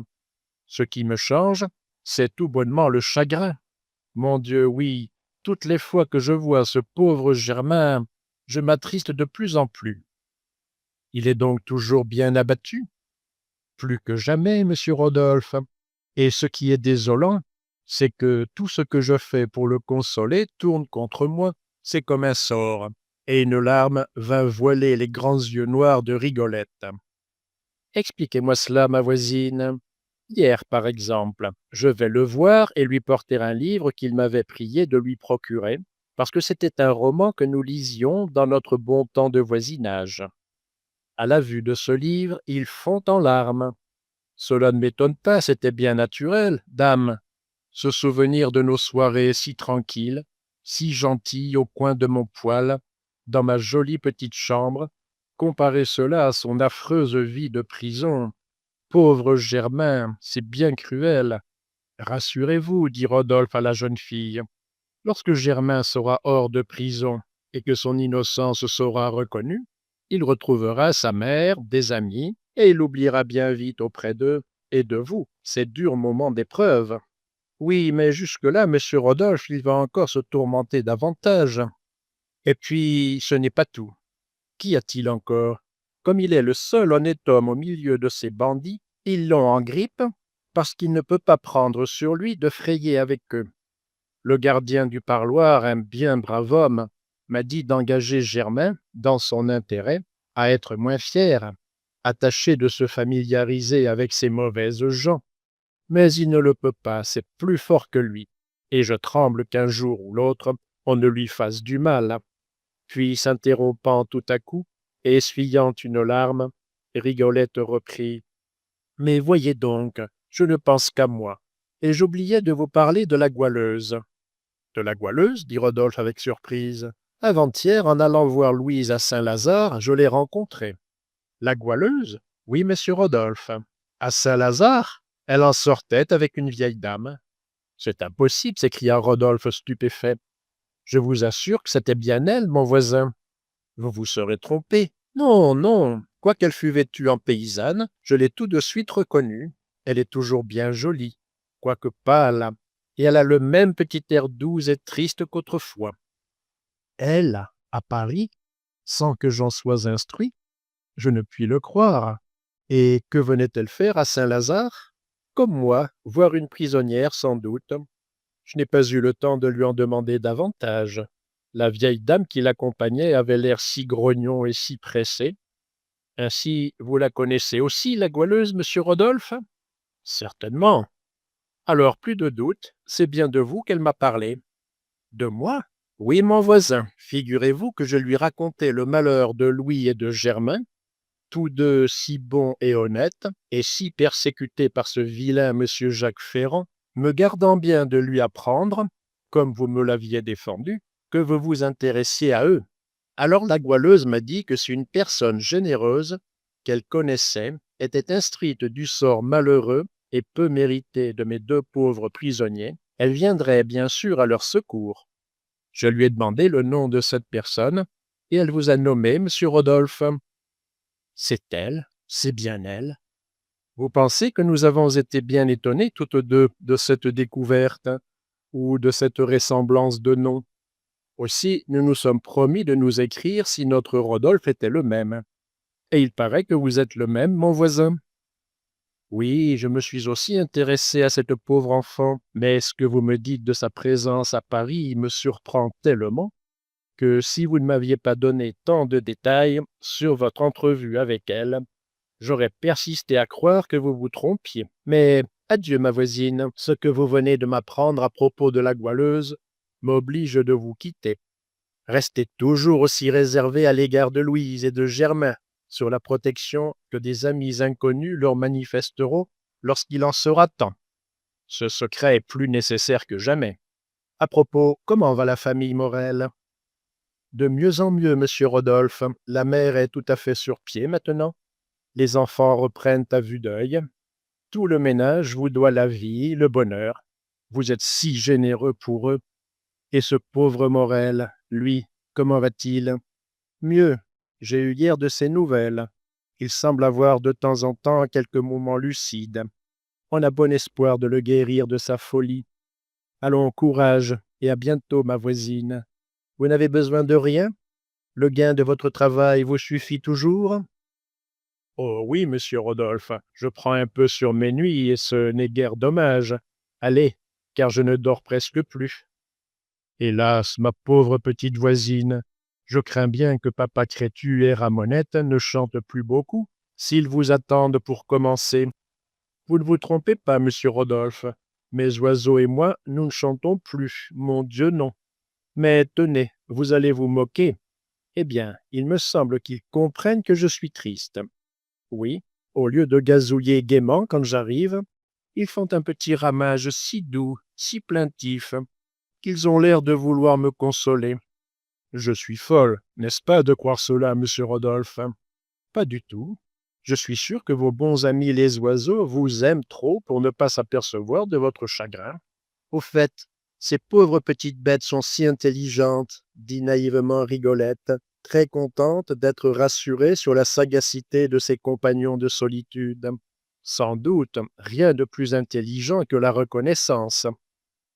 Ce qui me change, c'est tout bonnement le chagrin. Mon Dieu, oui, toutes les fois que je vois ce pauvre Germain, je m'attriste de plus en plus. Il est donc toujours bien abattu? Plus que jamais, monsieur Rodolphe. Et ce qui est désolant, c'est que tout ce que je fais pour le consoler tourne contre moi. C'est comme un sort. Et une larme vint voiler les grands yeux noirs de Rigolette. Expliquez-moi cela, ma voisine. Hier, par exemple, je vais le voir et lui porter un livre qu'il m'avait prié de lui procurer, parce que c'était un roman que nous lisions dans notre bon temps de voisinage. À la vue de ce livre, il fond en larmes. Cela ne m'étonne pas, c'était bien naturel, dame. Se souvenir de nos soirées si tranquilles, si gentilles au coin de mon poêle, dans ma jolie petite chambre, comparer cela à son affreuse vie de prison. Pauvre Germain, c'est bien cruel. Rassurez-vous, dit Rodolphe à la jeune fille. Lorsque Germain sera hors de prison et que son innocence sera reconnue, il retrouvera sa mère, des amis, et il oubliera bien vite auprès d'eux et de vous ces durs moments d'épreuve. Oui, mais jusque-là, monsieur Rodolphe, il va encore se tourmenter davantage. Et puis, ce n'est pas tout. Qu'y a-t-il encore? Comme il est le seul honnête homme au milieu de ces bandits, ils l'ont en grippe, parce qu'il ne peut pas prendre sur lui de frayer avec eux. Le gardien du parloir, un bien brave homme, m'a dit d'engager Germain, dans son intérêt, à être moins fier, attaché de se familiariser avec ces mauvaises gens. Mais il ne le peut pas, c'est plus fort que lui, et je tremble qu'un jour ou l'autre, on ne lui fasse du mal. Puis, s'interrompant tout à coup, et essuyant une larme, Rigolette reprit. Mais voyez donc, je ne pense qu'à moi, et j'oubliais de vous parler de la Goualeuse. De la Goualeuse, dit Rodolphe avec surprise. Avant-hier, en allant voir Louise à Saint-Lazare, je l'ai rencontrée. La Goualeuse? Oui, monsieur Rodolphe. À Saint-Lazare? Elle en sortait avec une vieille dame. C'est impossible, s'écria Rodolphe stupéfait. Je vous assure que c'était bien elle, mon voisin. Vous vous serez trompé. Non, non, quoiqu'elle fût vêtue en paysanne, je l'ai tout de suite reconnue. Elle est toujours bien jolie, quoique pâle, et elle a le même petit air doux et triste qu'autrefois. Elle, à Paris, sans que j'en sois instruit? Je ne puis le croire. Et que venait-elle faire à Saint-Lazare? Comme moi, voir une prisonnière sans doute. Je n'ai pas eu le temps de lui en demander davantage. La vieille dame qui l'accompagnait avait l'air si grognon et si pressé. Ainsi, vous la connaissez aussi, la Goualeuse, monsieur Rodolphe? Certainement. Alors, plus de doute, c'est bien de vous qu'elle m'a parlé. De moi? Oui, mon voisin. Figurez-vous que je lui racontais le malheur de Louis et de Germain, tous deux si bons et honnêtes, et si persécutés par ce vilain monsieur Jacques Ferrand, me gardant bien de lui apprendre, comme vous me l'aviez défendu, que vous vous intéressiez à eux. Alors la Goualeuse m'a dit que si une personne généreuse, qu'elle connaissait, était instruite du sort malheureux et peu mérité de mes deux pauvres prisonniers, elle viendrait bien sûr à leur secours. Je lui ai demandé le nom de cette personne, et elle vous a nommé, monsieur Rodolphe. C'est elle, c'est bien elle. Vous pensez que nous avons été bien étonnés toutes deux de cette découverte, ou de cette ressemblance de nom? Aussi, nous nous sommes promis de nous écrire si notre Rodolphe était le même. Et il paraît que vous êtes le même, mon voisin. Oui, je me suis aussi intéressé à cette pauvre enfant, mais ce que vous me dites de sa présence à Paris me surprend tellement que si vous ne m'aviez pas donné tant de détails sur votre entrevue avec elle, j'aurais persisté à croire que vous vous trompiez. Mais adieu, ma voisine, ce que vous venez de m'apprendre à propos de la Goualeuse m'oblige de vous quitter. Restez toujours aussi réservé à l'égard de Louise et de Germain, sur la protection que des amis inconnus leur manifesteront lorsqu'il en sera temps. Ce secret est plus nécessaire que jamais. À propos, comment va la famille Morel? De mieux en mieux, monsieur Rodolphe. La mère est tout à fait sur pied maintenant. Les enfants reprennent à vue d'œil. Tout le ménage vous doit la vie, le bonheur. Vous êtes si généreux pour eux. Et ce pauvre Morel, lui, comment va-t-il? Mieux, j'ai eu hier de ses nouvelles. Il semble avoir de temps en temps quelques moments lucides. On a bon espoir de le guérir de sa folie. Allons, courage, et à bientôt, ma voisine. Vous n'avez besoin de rien? Le gain de votre travail vous suffit toujours? Oh oui, monsieur Rodolphe, je prends un peu sur mes nuits et ce n'est guère dommage. Allez, car je ne dors presque plus. Hélas, ma pauvre petite voisine, je crains bien que papa Crétu et Ramonette ne chantent plus beaucoup, s'ils vous attendent pour commencer. Vous ne vous trompez pas, monsieur Rodolphe. Mes oiseaux et moi, nous ne chantons plus, mon Dieu non. Mais tenez, vous allez vous moquer. Eh bien, il me semble qu'ils comprennent que je suis triste. Oui, au lieu de gazouiller gaiement quand j'arrive, ils font un petit ramage si doux, si plaintif, qu'ils ont l'air de vouloir me consoler. Je suis folle, n'est-ce pas, de croire cela, monsieur Rodolphe? Pas du tout. Je suis sûr que vos bons amis les oiseaux vous aiment trop pour ne pas s'apercevoir de votre chagrin. Au fait, ces pauvres petites bêtes sont si intelligentes, dit naïvement Rigolette, très contente d'être rassurée sur la sagacité de ses compagnons de solitude. Sans doute, rien de plus intelligent que la reconnaissance.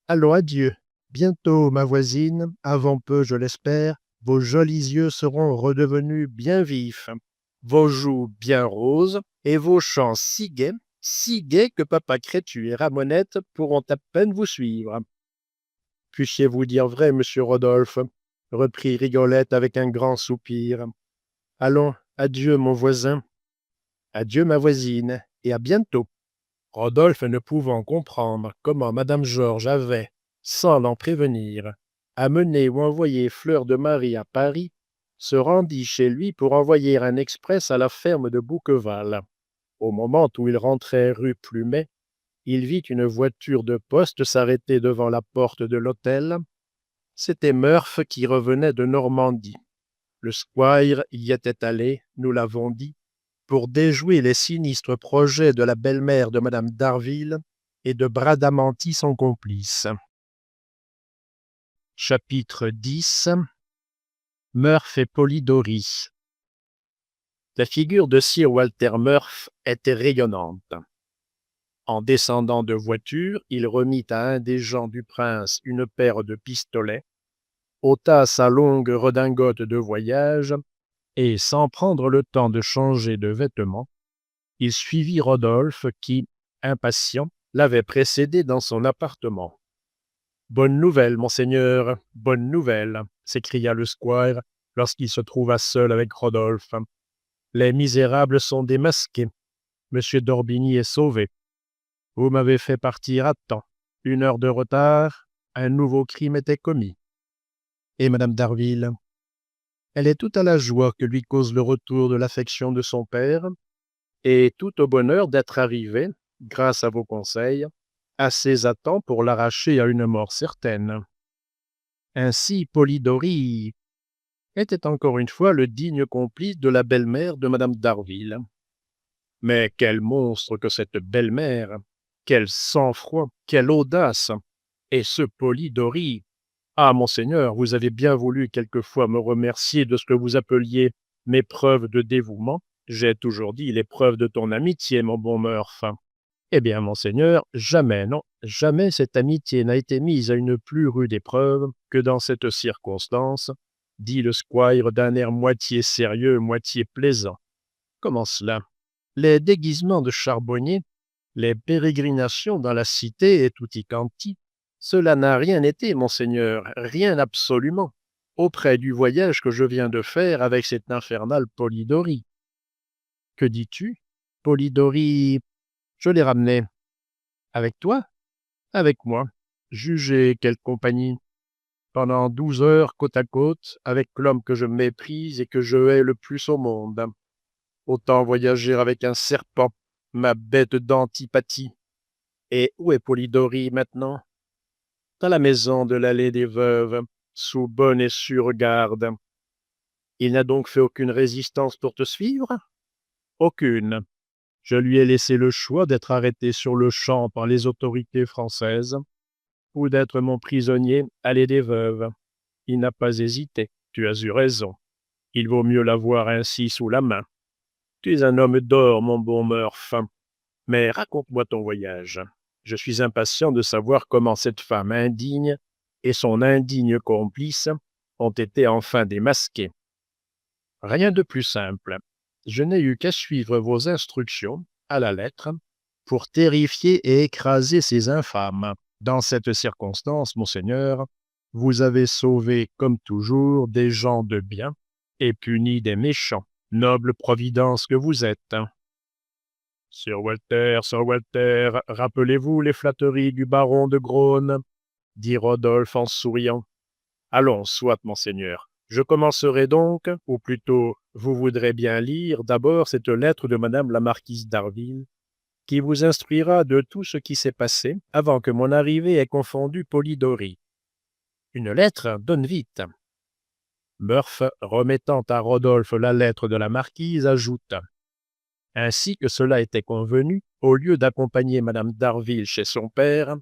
Allons, adieu. Bientôt, ma voisine, avant peu, je l'espère, vos jolis yeux seront redevenus bien vifs, vos joues bien roses et vos chants si gais si gai que papa Crétu et Ramonette pourront à peine vous suivre. Puissiez-vous dire vrai, monsieur Rodolphe, reprit Rigolette avec un grand soupir. Allons, adieu, mon voisin. Adieu, ma voisine, et à bientôt. Rodolphe, ne pouvant comprendre comment madame Georges avait, sans l'en prévenir, amené ou envoyé Fleur de Marie à Paris, se rendit chez lui pour envoyer un express à la ferme de Bouqueval. Au moment où il rentrait rue Plumet, il vit une voiture de poste s'arrêter devant la porte de l'hôtel. C'était Murph qui revenait de Normandie. Le squire y était allé, nous l'avons dit, pour déjouer les sinistres projets de la belle-mère de madame d'Harville et de Bradamanti son complice. Chapitre 10. Murph et Polidori. La figure de Sir Walter Murph était rayonnante. En descendant de voiture, il remit à un des gens du prince une paire de pistolets, ôta sa longue redingote de voyage, et, sans prendre le temps de changer de vêtements, il suivit Rodolphe qui, impatient, l'avait précédé dans son appartement. « Bonne nouvelle, monseigneur, bonne nouvelle !» s'écria le squire lorsqu'il se trouva seul avec Rodolphe. « Les misérables sont démasqués. Monsieur d'Orbigny est sauvé. Vous m'avez fait partir à temps. 1 heure de retard, un nouveau crime était commis. Et madame d'Harville? Elle est toute à la joie que lui cause le retour de l'affection de son père, et tout au bonheur d'être arrivée, grâce à vos conseils, assez à temps pour l'arracher à une mort certaine. » Ainsi, Polidori était encore une fois le digne complice de la belle-mère de madame d'Harville. Mais quel monstre que cette belle-mère! Quel sang-froid, quelle audace! Et ce Polidori! Ah, monseigneur, vous avez bien voulu quelquefois me remercier de ce que vous appeliez mes preuves de dévouement. J'ai toujours dit les preuves de ton amitié, mon bon Murph. Eh bien, monseigneur, jamais, non, jamais cette amitié n'a été mise à une plus rude épreuve que dans cette circonstance, dit le squire d'un air moitié sérieux, moitié plaisant. Comment cela? Les déguisements de charbonnier, les pérégrinations dans la cité et tutti quanti, cela n'a rien été, monseigneur, rien absolument, auprès du voyage que je viens de faire avec cette infernale Polidori. Que dis-tu? Polidori, je l'ai ramenée. Avec toi? Avec moi. Jugez quelle compagnie. Pendant 12 heures côte à côte, avec l'homme que je méprise et que je hais le plus au monde. Autant voyager avec un serpent, ma bête d'antipathie. Et où est Polidori maintenant? Dans la maison de l'allée des Veuves, sous bonne et sûre garde. Il n'a donc fait aucune résistance pour te suivre? Aucune. Je lui ai laissé le choix d'être arrêté sur le champ par les autorités françaises ou d'être mon prisonnier allée des Veuves. Il n'a pas hésité, tu as eu raison. Il vaut mieux l'avoir ainsi sous la main. Tu es un homme d'or, mon bon Murph. Mais raconte-moi ton voyage. Je suis impatient de savoir comment cette femme indigne et son indigne complice ont été enfin démasqués. Rien de plus simple. Je n'ai eu qu'à suivre vos instructions, à la lettre, pour terrifier et écraser ces infâmes. Dans cette circonstance, monseigneur, vous avez sauvé, comme toujours, des gens de bien et puni des méchants. Noble providence que vous êtes. Sir Walter, rappelez-vous les flatteries du baron de Graune, dit Rodolphe en souriant. Allons, soit, monseigneur. Je commencerai donc, ou plutôt, vous voudrez bien lire d'abord cette lettre de madame la marquise d'Harville, qui vous instruira de tout ce qui s'est passé avant que mon arrivée ait confondu Polidori. Une lettre, donne vite. Murph, remettant à Rodolphe la lettre de la marquise, ajouta. Ainsi que cela était convenu, au lieu d'accompagner madame d'Harville chez son père,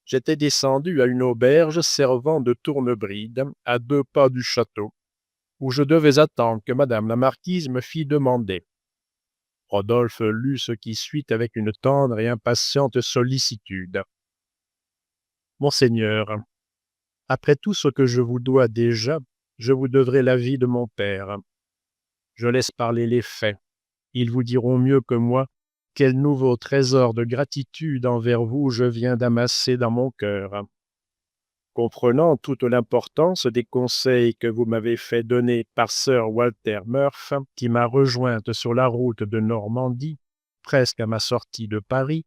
j'étais descendu à une auberge servant de tournebride à 2 pas du château, où je devais attendre que madame la marquise me fît demander. Rodolphe lut ce qui suit avec une tendre et impatiente sollicitude. Monseigneur, après tout ce que je vous dois déjà, je vous devrai la vie de mon père. Je laisse parler les faits. Ils vous diront mieux que moi quel nouveau trésor de gratitude envers vous je viens d'amasser dans mon cœur. Comprenant toute l'importance des conseils que vous m'avez fait donner par Sir Walter Murph, qui m'a rejointe sur la route de Normandie, presque à ma sortie de Paris,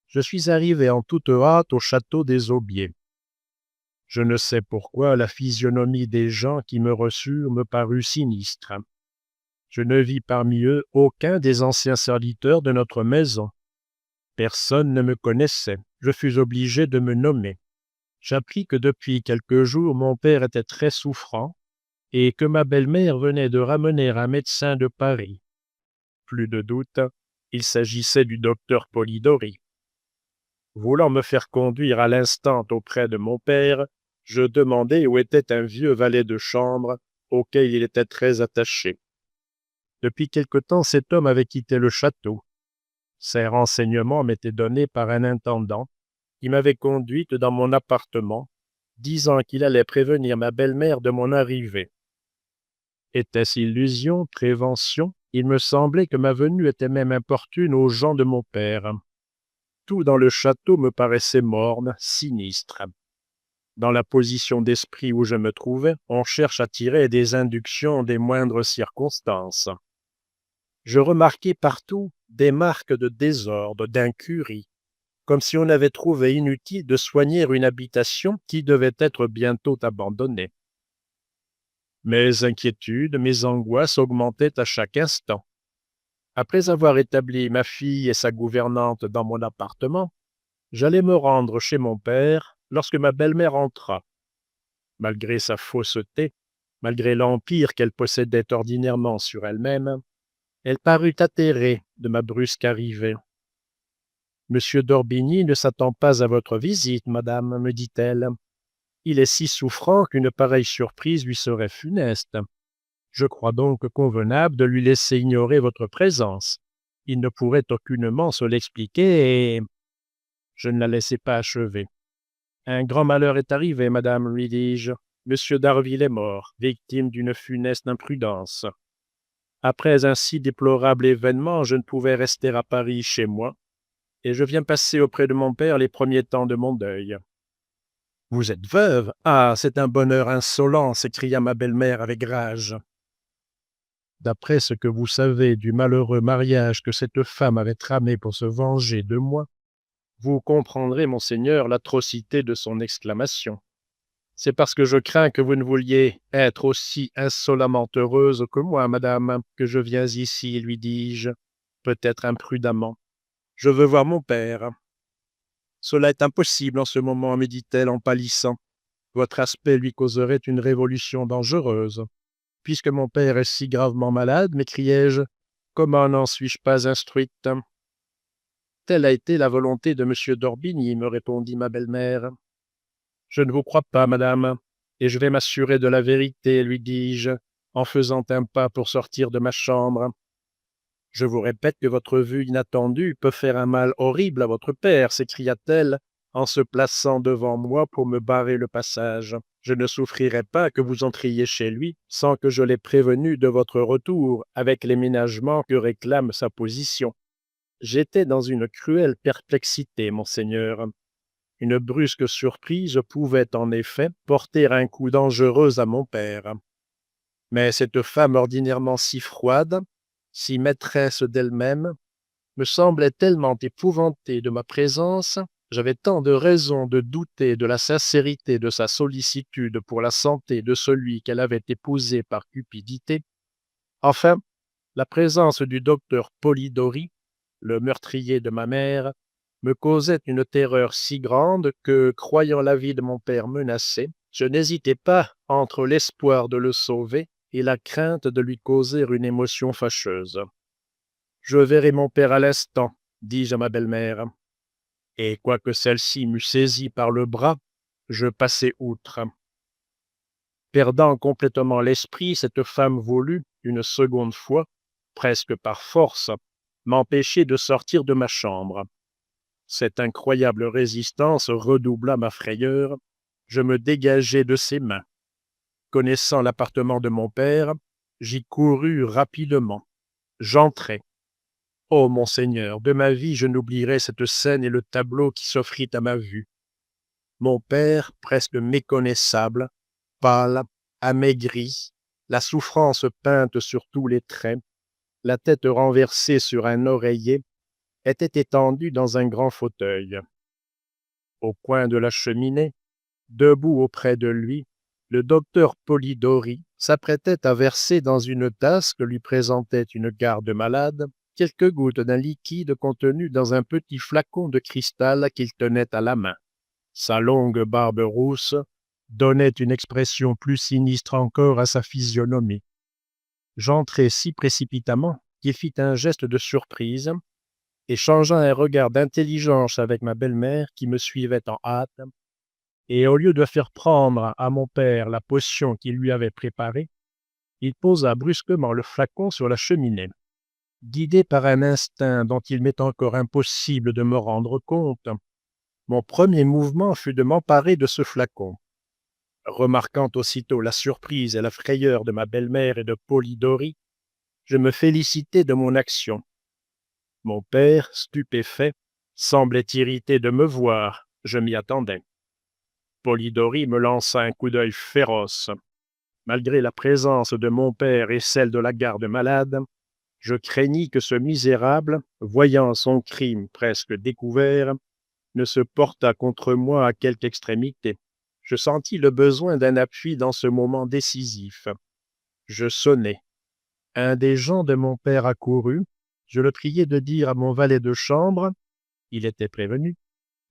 je suis arrivé en toute hâte au château des Aubiers. Je ne sais pourquoi la physionomie des gens qui me reçurent me parut sinistre. Je ne vis parmi eux aucun des anciens serviteurs de notre maison. Personne ne me connaissait. Je fus obligé de me nommer. J'appris que depuis quelques jours mon père était très souffrant et que ma belle-mère venait de ramener un médecin de Paris. Plus de doute, il s'agissait du docteur Polidori. Voulant me faire conduire à l'instant auprès de mon père, je demandai où était un vieux valet de chambre auquel il était très attaché. Depuis quelque temps, cet homme avait quitté le château. Ces renseignements m'étaient donnés par un intendant qui m'avait conduite dans mon appartement, disant qu'il allait prévenir ma belle-mère de mon arrivée. Était-ce illusion, prévention? Il me semblait que ma venue était même importune aux gens de mon père. Tout dans le château me paraissait morne, sinistre. Dans la position d'esprit où je me trouvais, on cherche à tirer des inductions des moindres circonstances. Je remarquai partout des marques de désordre, d'incurie, comme si on avait trouvé inutile de soigner une habitation qui devait être bientôt abandonnée. Mes inquiétudes, mes angoisses augmentaient à chaque instant. Après avoir établi ma fille et sa gouvernante dans mon appartement, j'allais me rendre chez mon père lorsque ma belle-mère entra. Malgré sa fausseté, malgré l'empire qu'elle possédait ordinairement sur elle-même, elle parut atterrée de ma brusque arrivée. « Monsieur d'Orbigny ne s'attend pas à votre visite, madame, me dit-elle. Il est si souffrant qu'une pareille surprise lui serait funeste. Je crois donc convenable de lui laisser ignorer votre présence. Il ne pourrait aucunement se l'expliquer et... » Je ne la laissai pas achever. « Un grand malheur est arrivé, madame, lui dis-je. Monsieur d'Harville est mort, victime d'une funeste imprudence. Après un si déplorable événement, je ne pouvais rester à Paris chez moi, et je viens passer auprès de mon père les premiers temps de mon deuil. »« Vous êtes veuve? Ah, c'est un bonheur insolent, s'écria ma belle-mère avec rage. D'après ce que vous savez du malheureux mariage que cette femme avait tramé pour se venger de moi, vous comprendrez, monseigneur, l'atrocité de son exclamation. C'est parce que je crains que vous ne vouliez être aussi insolemment heureuse que moi, madame, que je viens ici, lui dis-je, peut-être imprudemment. Je veux voir mon père. Cela est impossible en ce moment, me dit-elle en pâlissant. Votre aspect lui causerait une révolution dangereuse. Puisque mon père est si gravement malade, m'écriai-je, comment n'en suis-je pas instruite? Telle a été la volonté de M. d'Orbigny, me répondit ma belle-mère. Je ne vous crois pas, madame, et je vais m'assurer de la vérité, lui dis-je, en faisant un pas pour sortir de ma chambre. Je vous répète que votre vue inattendue peut faire un mal horrible à votre père, s'écria-t-elle, en se plaçant devant moi pour me barrer le passage. Je ne souffrirai pas que vous entriez chez lui sans que je l'aie prévenu de votre retour, avec les ménagements que réclame sa position. J'étais dans une cruelle perplexité, monseigneur. Une brusque surprise pouvait en effet porter un coup dangereux à mon père. Mais cette femme ordinairement si froide, si maîtresse d'elle-même, me semblait tellement épouvantée de ma présence, j'avais tant de raisons de douter de la sincérité de sa sollicitude pour la santé de celui qu'elle avait épousé par cupidité. Enfin, la présence du docteur Polidori, le meurtrier de ma mère, me causait une terreur si grande que, croyant la vie de mon père menacée, je n'hésitai pas entre l'espoir de le sauver et la crainte de lui causer une émotion fâcheuse. « Je verrai mon père à l'instant, » dis-je à ma belle-mère. Et quoique celle-ci m'eût saisi par le bras, je passai outre. Perdant complètement l'esprit, cette femme voulut, une seconde fois, presque par force, m'empêcher de sortir de ma chambre. Cette incroyable résistance redoubla ma frayeur. Je me dégageai de ses mains. Connaissant l'appartement de mon père, j'y courus rapidement. J'entrai. Oh, monseigneur, de ma vie je n'oublierai cette scène et le tableau qui s'offrit à ma vue. Mon père, presque méconnaissable, pâle, amaigri, la souffrance peinte sur tous les traits, la tête renversée sur un oreiller, était étendu dans un grand fauteuil. Au coin de la cheminée, debout auprès de lui, le docteur Polidori s'apprêtait à verser dans une tasse que lui présentait une garde-malade quelques gouttes d'un liquide contenu dans un petit flacon de cristal qu'il tenait à la main. Sa longue barbe rousse donnait une expression plus sinistre encore à sa physionomie. J'entrai si précipitamment qu'il fit un geste de surprise, échangeant un regard d'intelligence avec ma belle-mère qui me suivait en hâte, et au lieu de faire prendre à mon père la potion qu'il lui avait préparée, il posa brusquement le flacon sur la cheminée. Guidé par un instinct dont il m'est encore impossible de me rendre compte, mon premier mouvement fut de m'emparer de ce flacon. Remarquant aussitôt la surprise et la frayeur de ma belle-mère et de Polidori, je me félicitai de mon action. Mon père, stupéfait, semblait irrité de me voir, je m'y attendais. Polidori me lança un coup d'œil féroce. Malgré la présence de mon père et celle de la garde-malade, je craignis que ce misérable, voyant son crime presque découvert, ne se portât contre moi à quelque extrémité. Je sentis le besoin d'un appui dans ce moment décisif. Je sonnai. Un des gens de mon père accourut. Je le priai de dire à mon valet de chambre, il était prévenu,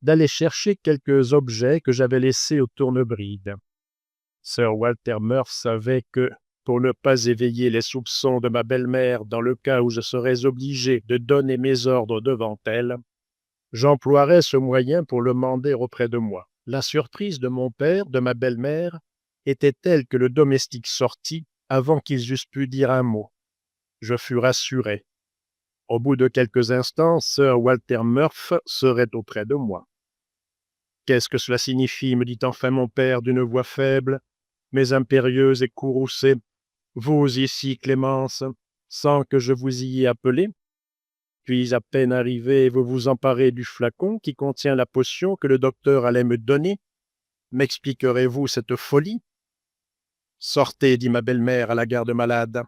d'aller chercher quelques objets que j'avais laissés au tournebride. Sir Walter Murph savait que, pour ne pas éveiller les soupçons de ma belle-mère dans le cas où je serais obligé de donner mes ordres devant elle, j'emploierais ce moyen pour le mander auprès de moi. La surprise de mon père, de ma belle-mère, était telle que le domestique sortit avant qu'ils eussent pu dire un mot. Je fus rassuré. Au bout de quelques instants, Sir Walter Murph serait auprès de moi. « Qu'est-ce que cela signifie » me dit enfin mon père d'une voix faible, mais impérieuse et courroucée. « Vous ici, Clémence, sans que je vous y ai appelé ? Puis à peine arrivé, vous vous emparez du flacon qui contient la potion que le docteur allait me donner. M'expliquerez-vous cette folie ? » « Sortez, dit ma belle-mère à la garde-malade.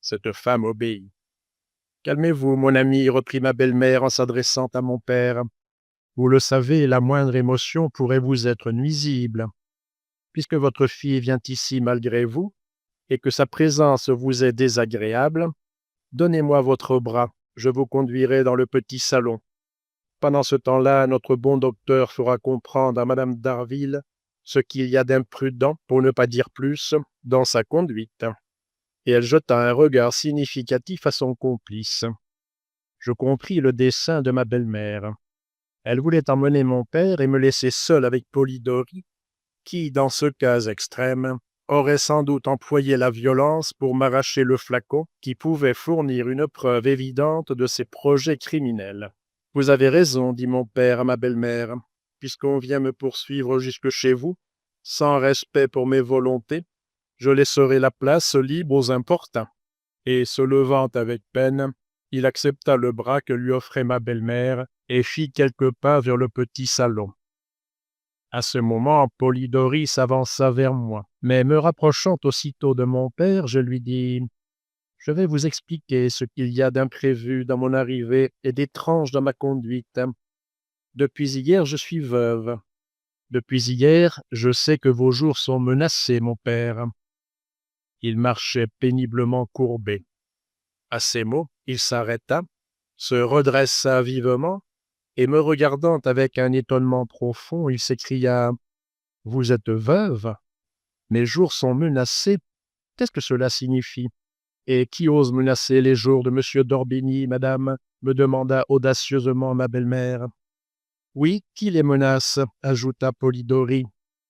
Cette femme obéit. « Calmez-vous, mon ami, reprit ma belle-mère en s'adressant à mon père. Vous le savez, la moindre émotion pourrait vous être nuisible. Puisque votre fille vient ici malgré vous, et que sa présence vous est désagréable, donnez-moi votre bras, je vous conduirai dans le petit salon. Pendant ce temps-là, notre bon docteur fera comprendre à Madame d'Harville ce qu'il y a d'imprudent, pour ne pas dire plus, dans sa conduite. » Et elle jeta un regard significatif à son complice. Je compris le dessein de ma belle-mère. Elle voulait emmener mon père et me laisser seul avec Polidori, qui, dans ce cas extrême, aurait sans doute employé la violence pour m'arracher le flacon qui pouvait fournir une preuve évidente de ses projets criminels. « Vous avez raison, dit mon père à ma belle-mère, puisqu'on vient me poursuivre jusque chez vous, sans respect pour mes volontés, je laisserai la place libre aux importuns. » Et se levant avec peine, il accepta le bras que lui offrait ma belle-mère et fit quelques pas vers le petit salon. À ce moment, Polidori s'avança vers moi, mais me rapprochant aussitôt de mon père, je lui dis « Je vais vous expliquer ce qu'il y a d'imprévu dans mon arrivée et d'étrange dans ma conduite. Depuis hier, je suis veuve. Depuis hier, je sais que vos jours sont menacés, mon père. » Il marchait péniblement courbé. À ces mots, il s'arrêta, se redressa vivement, et me regardant avec un étonnement profond, il s'écria « Vous êtes veuve ? Mes jours sont menacés. Qu'est-ce que cela signifie ? Et qui ose menacer les jours de M. d'Orbigny, madame ?» me demanda audacieusement ma belle-mère. « Oui, qui les menace ?» ajouta Polidori.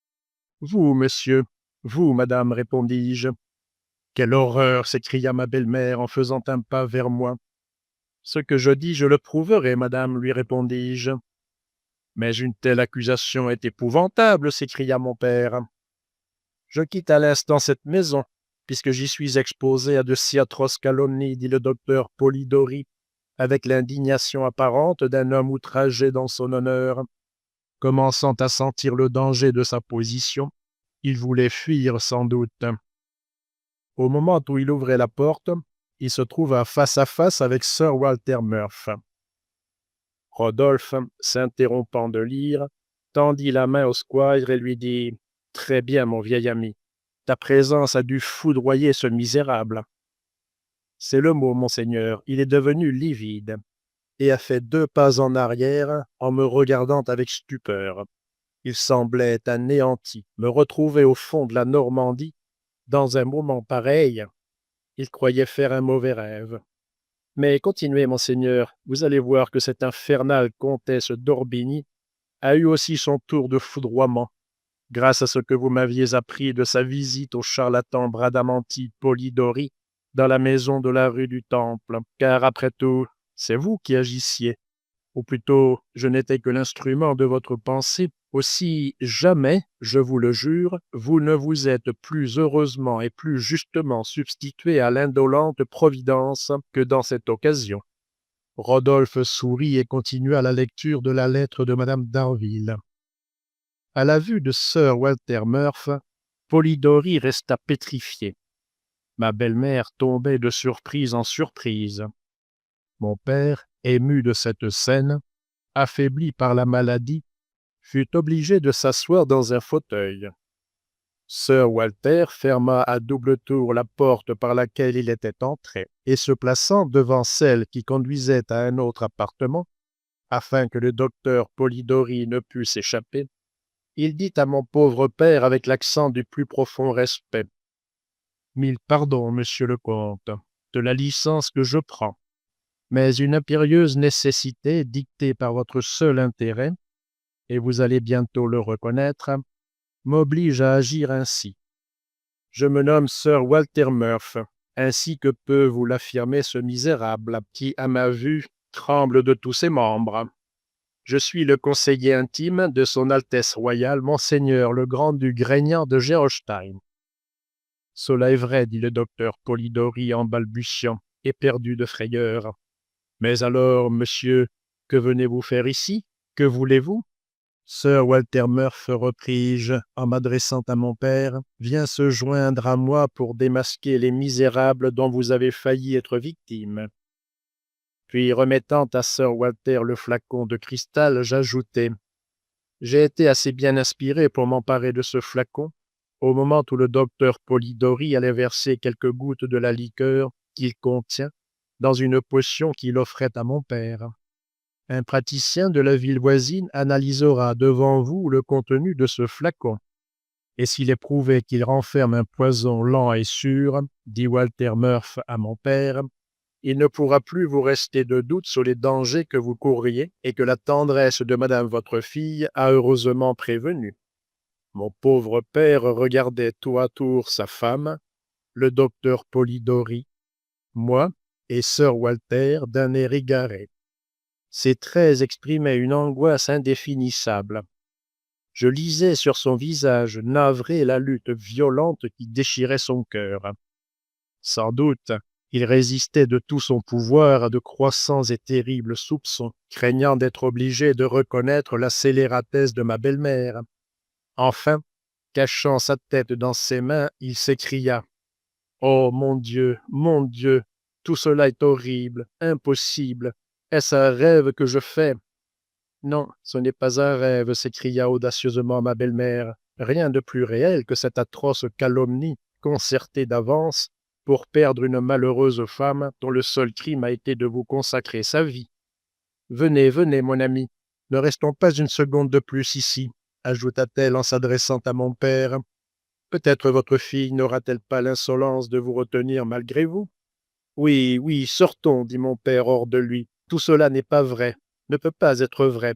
« Vous, monsieur. Vous, madame, répondis-je. »« Quelle horreur !» s'écria ma belle-mère en faisant un pas vers moi. « Ce que je dis, je le prouverai, madame, lui répondis-je. »« Mais une telle accusation est épouvantable !» s'écria mon père. « Je quitte à l'instant cette maison, puisque j'y suis exposé à de si atroces calomnies, dit le docteur Polidori, avec l'indignation apparente d'un homme outragé dans son honneur. Commençant à sentir le danger de sa position, il voulait fuir sans doute. Au moment où il ouvrait la porte, il se trouva face à face avec Sir Walter Murph. Rodolphe, s'interrompant de lire, tendit la main au squire et lui dit « Très bien, mon vieil ami, ta présence a dû foudroyer ce misérable. » C'est le mot, monseigneur, il est devenu livide et a fait 2 pas en arrière en me regardant avec stupeur. Il semblait anéanti, me retrouver au fond de la Normandie. Dans un moment pareil, il croyait faire un mauvais rêve. Mais continuez, monseigneur, vous allez voir que cette infernale comtesse d'Orbigny a eu aussi son tour de foudroiement, grâce à ce que vous m'aviez appris de sa visite au charlatan Bradamanti Polidori dans la maison de la rue du Temple, car après tout, c'est vous qui agissiez. Ou plutôt, je n'étais que l'instrument de votre pensée. Aussi, jamais, je vous le jure, vous ne vous êtes plus heureusement et plus justement substitué à l'indolente Providence que dans cette occasion. » Rodolphe sourit et continua la lecture de la lettre de madame d'Harville. À la vue de Sir Walter Murph, Polidori resta pétrifié. Ma belle-mère tombait de surprise en surprise. Mon père, ému de cette scène, affaibli par la maladie, fut obligé de s'asseoir dans un fauteuil. Sir Walter ferma à double tour la porte par laquelle il était entré et se plaçant devant celle qui conduisait à un autre appartement, afin que le docteur Polidori ne pût s'échapper, il dit à mon pauvre père avec l'accent du plus profond respect « Mille pardons, monsieur le comte, de la licence que je prends, mais une impérieuse nécessité dictée par votre seul intérêt, et vous allez bientôt le reconnaître, m'oblige à agir ainsi. Je me nomme Sir Walter Murph, ainsi que peut vous l'affirmer ce misérable, qui, à ma vue, tremble de tous ses membres. Je suis le conseiller intime de son Altesse royale, Monseigneur le Grand-Duc Graignant de Gerolstein. » « Cela est vrai, dit le docteur Polidori en balbutiant, éperdu de frayeur. Mais alors, monsieur, que venez-vous faire ici? Que voulez-vous? Sir Walter Murph, repris-je, en m'adressant à mon père, vient se joindre à moi pour démasquer les misérables dont vous avez failli être victime. Puis, remettant à Sir Walter le flacon de cristal, j'ajoutai « J'ai été assez bien inspiré pour m'emparer de ce flacon, au moment où le docteur Polidori allait verser quelques gouttes de la liqueur qu'il contient dans une potion qu'il offrait à mon père. Un praticien de la ville voisine analysera devant vous le contenu de ce flacon. Et s'il est prouvé qu'il renferme un poison lent et sûr, dit Walter Murph à mon père, il ne pourra plus vous rester de doute sur les dangers que vous courriez et que la tendresse de madame votre fille a heureusement prévenu. Mon pauvre père regardait tour à tour sa femme, le docteur Polidori, moi et Sir Walter d'un air égaré. Ses traits exprimaient une angoisse indéfinissable. Je lisais sur son visage navré la lutte violente qui déchirait son cœur. Sans doute, il résistait de tout son pouvoir à de croissants et terribles soupçons, craignant d'être obligé de reconnaître la scélératesse de ma belle-mère. Enfin, cachant sa tête dans ses mains, il s'écria « Oh mon Dieu, tout cela est horrible, impossible. Est-ce un rêve que je fais ?» « Non, ce n'est pas un rêve, » s'écria audacieusement ma belle-mère. « Rien de plus réel que cette atroce calomnie, concertée d'avance, pour perdre une malheureuse femme dont le seul crime a été de vous consacrer sa vie. Venez, venez, mon ami, ne restons pas une seconde de plus ici, » ajouta-t-elle en s'adressant à mon père. « Peut-être votre fille n'aura-t-elle pas l'insolence de vous retenir malgré vous? » « Oui, oui, sortons, » dit mon père hors de lui. « Tout cela n'est pas vrai, ne peut pas être vrai.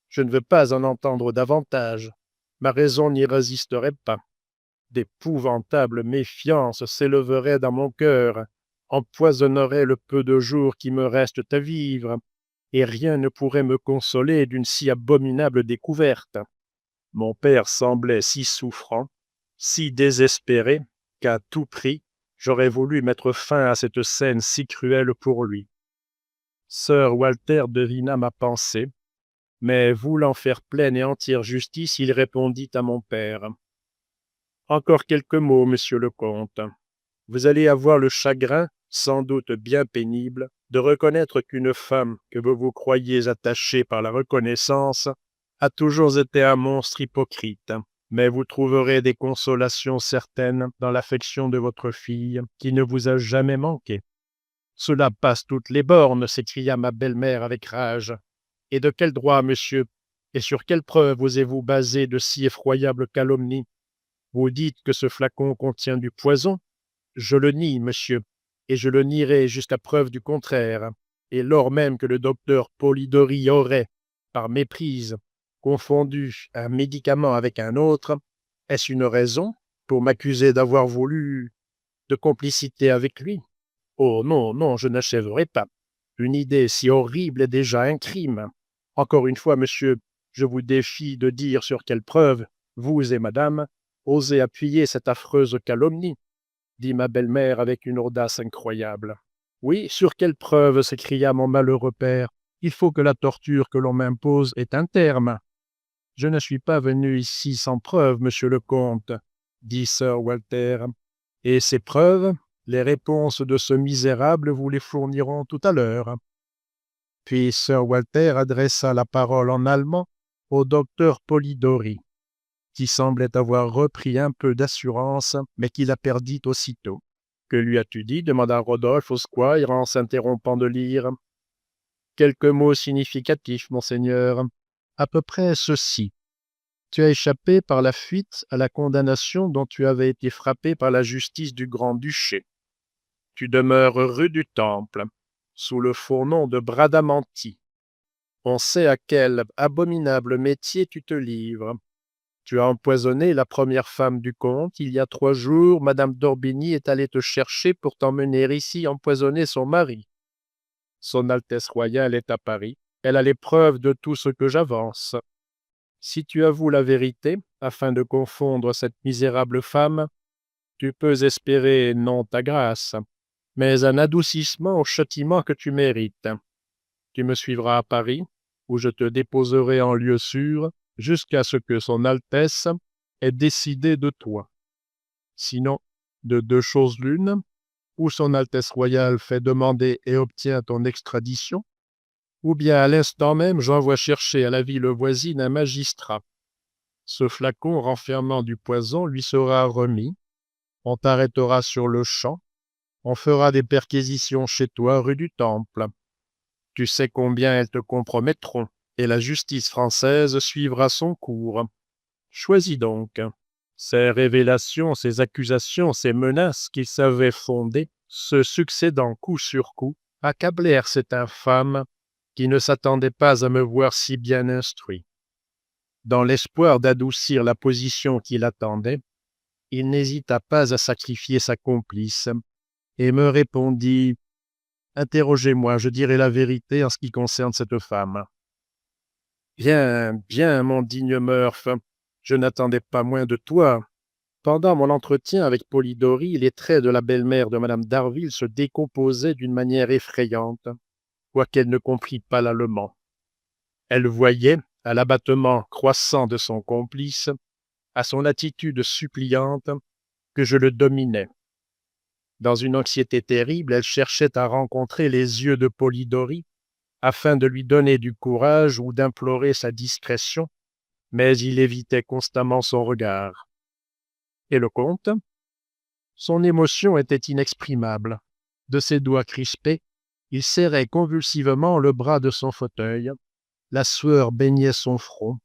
Je ne veux pas en entendre davantage. Ma raison n'y résisterait pas. D'épouvantable méfiance s'élèverait dans mon cœur, empoisonnerait le peu de jours qui me restent à vivre, et rien ne pourrait me consoler d'une si abominable découverte. » Mon père semblait si souffrant, si désespéré, qu'à tout prix, j'aurais voulu mettre fin à cette scène si cruelle pour lui. Sir Walter devina ma pensée, mais voulant faire pleine et entière justice, il répondit à mon père. Encore quelques mots, monsieur le comte. Vous allez avoir le chagrin, sans doute bien pénible, de reconnaître qu'une femme que vous vous croyiez attachée par la reconnaissance a toujours été un monstre hypocrite. Mais vous trouverez des consolations certaines dans l'affection de votre fille, qui ne vous a jamais manqué. Cela passe toutes les bornes, s'écria ma belle-mère avec rage. Et de quel droit, monsieur, et sur quelle preuve osez-vous baser de si effroyables calomnies? Vous dites que ce flacon contient du poison? Je le nie, monsieur, et je le nierai jusqu'à preuve du contraire. Et lors même que le docteur Polidori aurait, par méprise, confondu un médicament avec un autre, est-ce une raison pour m'accuser d'avoir voulu de complicité avec lui? Oh non, non, je n'achèverai pas. Une idée si horrible est déjà un crime. Encore une fois, monsieur, je vous défie de dire sur quelle preuve, vous et madame, osez appuyer cette affreuse calomnie, dit ma belle-mère avec une audace incroyable. Oui, sur quelle preuve, s'écria mon malheureux père. Il faut que la torture que l'on m'impose ait un terme. Je ne suis pas venu ici sans preuve, monsieur le comte, dit Sir Walter. Et ces preuves, les réponses de ce misérable vous les fourniront tout à l'heure. Puis Sir Walter adressa la parole en allemand au docteur Polidori, qui semblait avoir repris un peu d'assurance, mais qui la perdit aussitôt. « Que lui as-tu dit » demanda Rodolphe au squire en s'interrompant de lire. « Quelques mots significatifs, monseigneur. À peu près ceci. Tu as échappé par la fuite à la condamnation dont tu avais été frappé par la justice du Grand-Duché. Tu demeures rue du Temple, sous le faux nom de Bradamanti. On sait à quel abominable métier tu te livres. Tu as empoisonné la première femme du comte. Il y a 3 jours, Madame d'Orbigny est allée te chercher pour t'emmener ici empoisonner son mari. Son Altesse royale est à Paris. Elle a les preuves de tout ce que j'avance. Si tu avoues la vérité, afin de confondre cette misérable femme, tu peux espérer non ta grâce, mais un adoucissement au châtiment que tu mérites. Tu me suivras à Paris, où je te déposerai en lieu sûr, jusqu'à ce que son Altesse ait décidé de toi. Sinon, de 2 choses l'une, ou son Altesse royale fait demander et obtient ton extradition, ou bien à l'instant même j'envoie chercher à la ville voisine un magistrat. Ce flacon renfermant du poison lui sera remis, on t'arrêtera sur le champ, on fera des perquisitions chez toi rue du Temple. Tu sais combien elles te compromettront, et la justice française suivra son cours. Choisis donc. Ces révélations, ces accusations, ces menaces qu'il savait fonder, se succédant coup sur coup, accablèrent cette infâme qui ne s'attendait pas à me voir si bien instruit. Dans l'espoir d'adoucir la position qu'il attendait, il n'hésita pas à sacrifier sa complice, et me répondit « Interrogez-moi, je dirai la vérité en ce qui concerne cette femme. » Bien, bien, mon digne Murph, je n'attendais pas moins de toi. Pendant mon entretien avec Polidori, les traits de la belle-mère de Madame d'Harville se décomposaient d'une manière effrayante, quoiqu'elle ne comprît pas l'allemand. Elle voyait, à l'abattement croissant de son complice, à son attitude suppliante, que je le dominais. Dans une anxiété terrible, elle cherchait à rencontrer les yeux de Polidori, afin de lui donner du courage ou d'implorer sa discrétion, mais il évitait constamment son regard. Et le comte? Son émotion était inexprimable. De ses doigts crispés, il serrait convulsivement le bras de son fauteuil. La sueur baignait son front.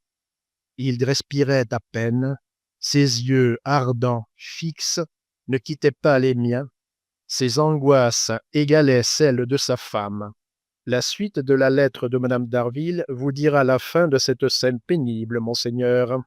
Il respirait à peine. Ses yeux ardents, fixes, ne quittaient pas les miens. Ses angoisses égalaient celles de sa femme. La suite de la lettre de Madame d'Harville vous dira la fin de cette scène pénible, monseigneur.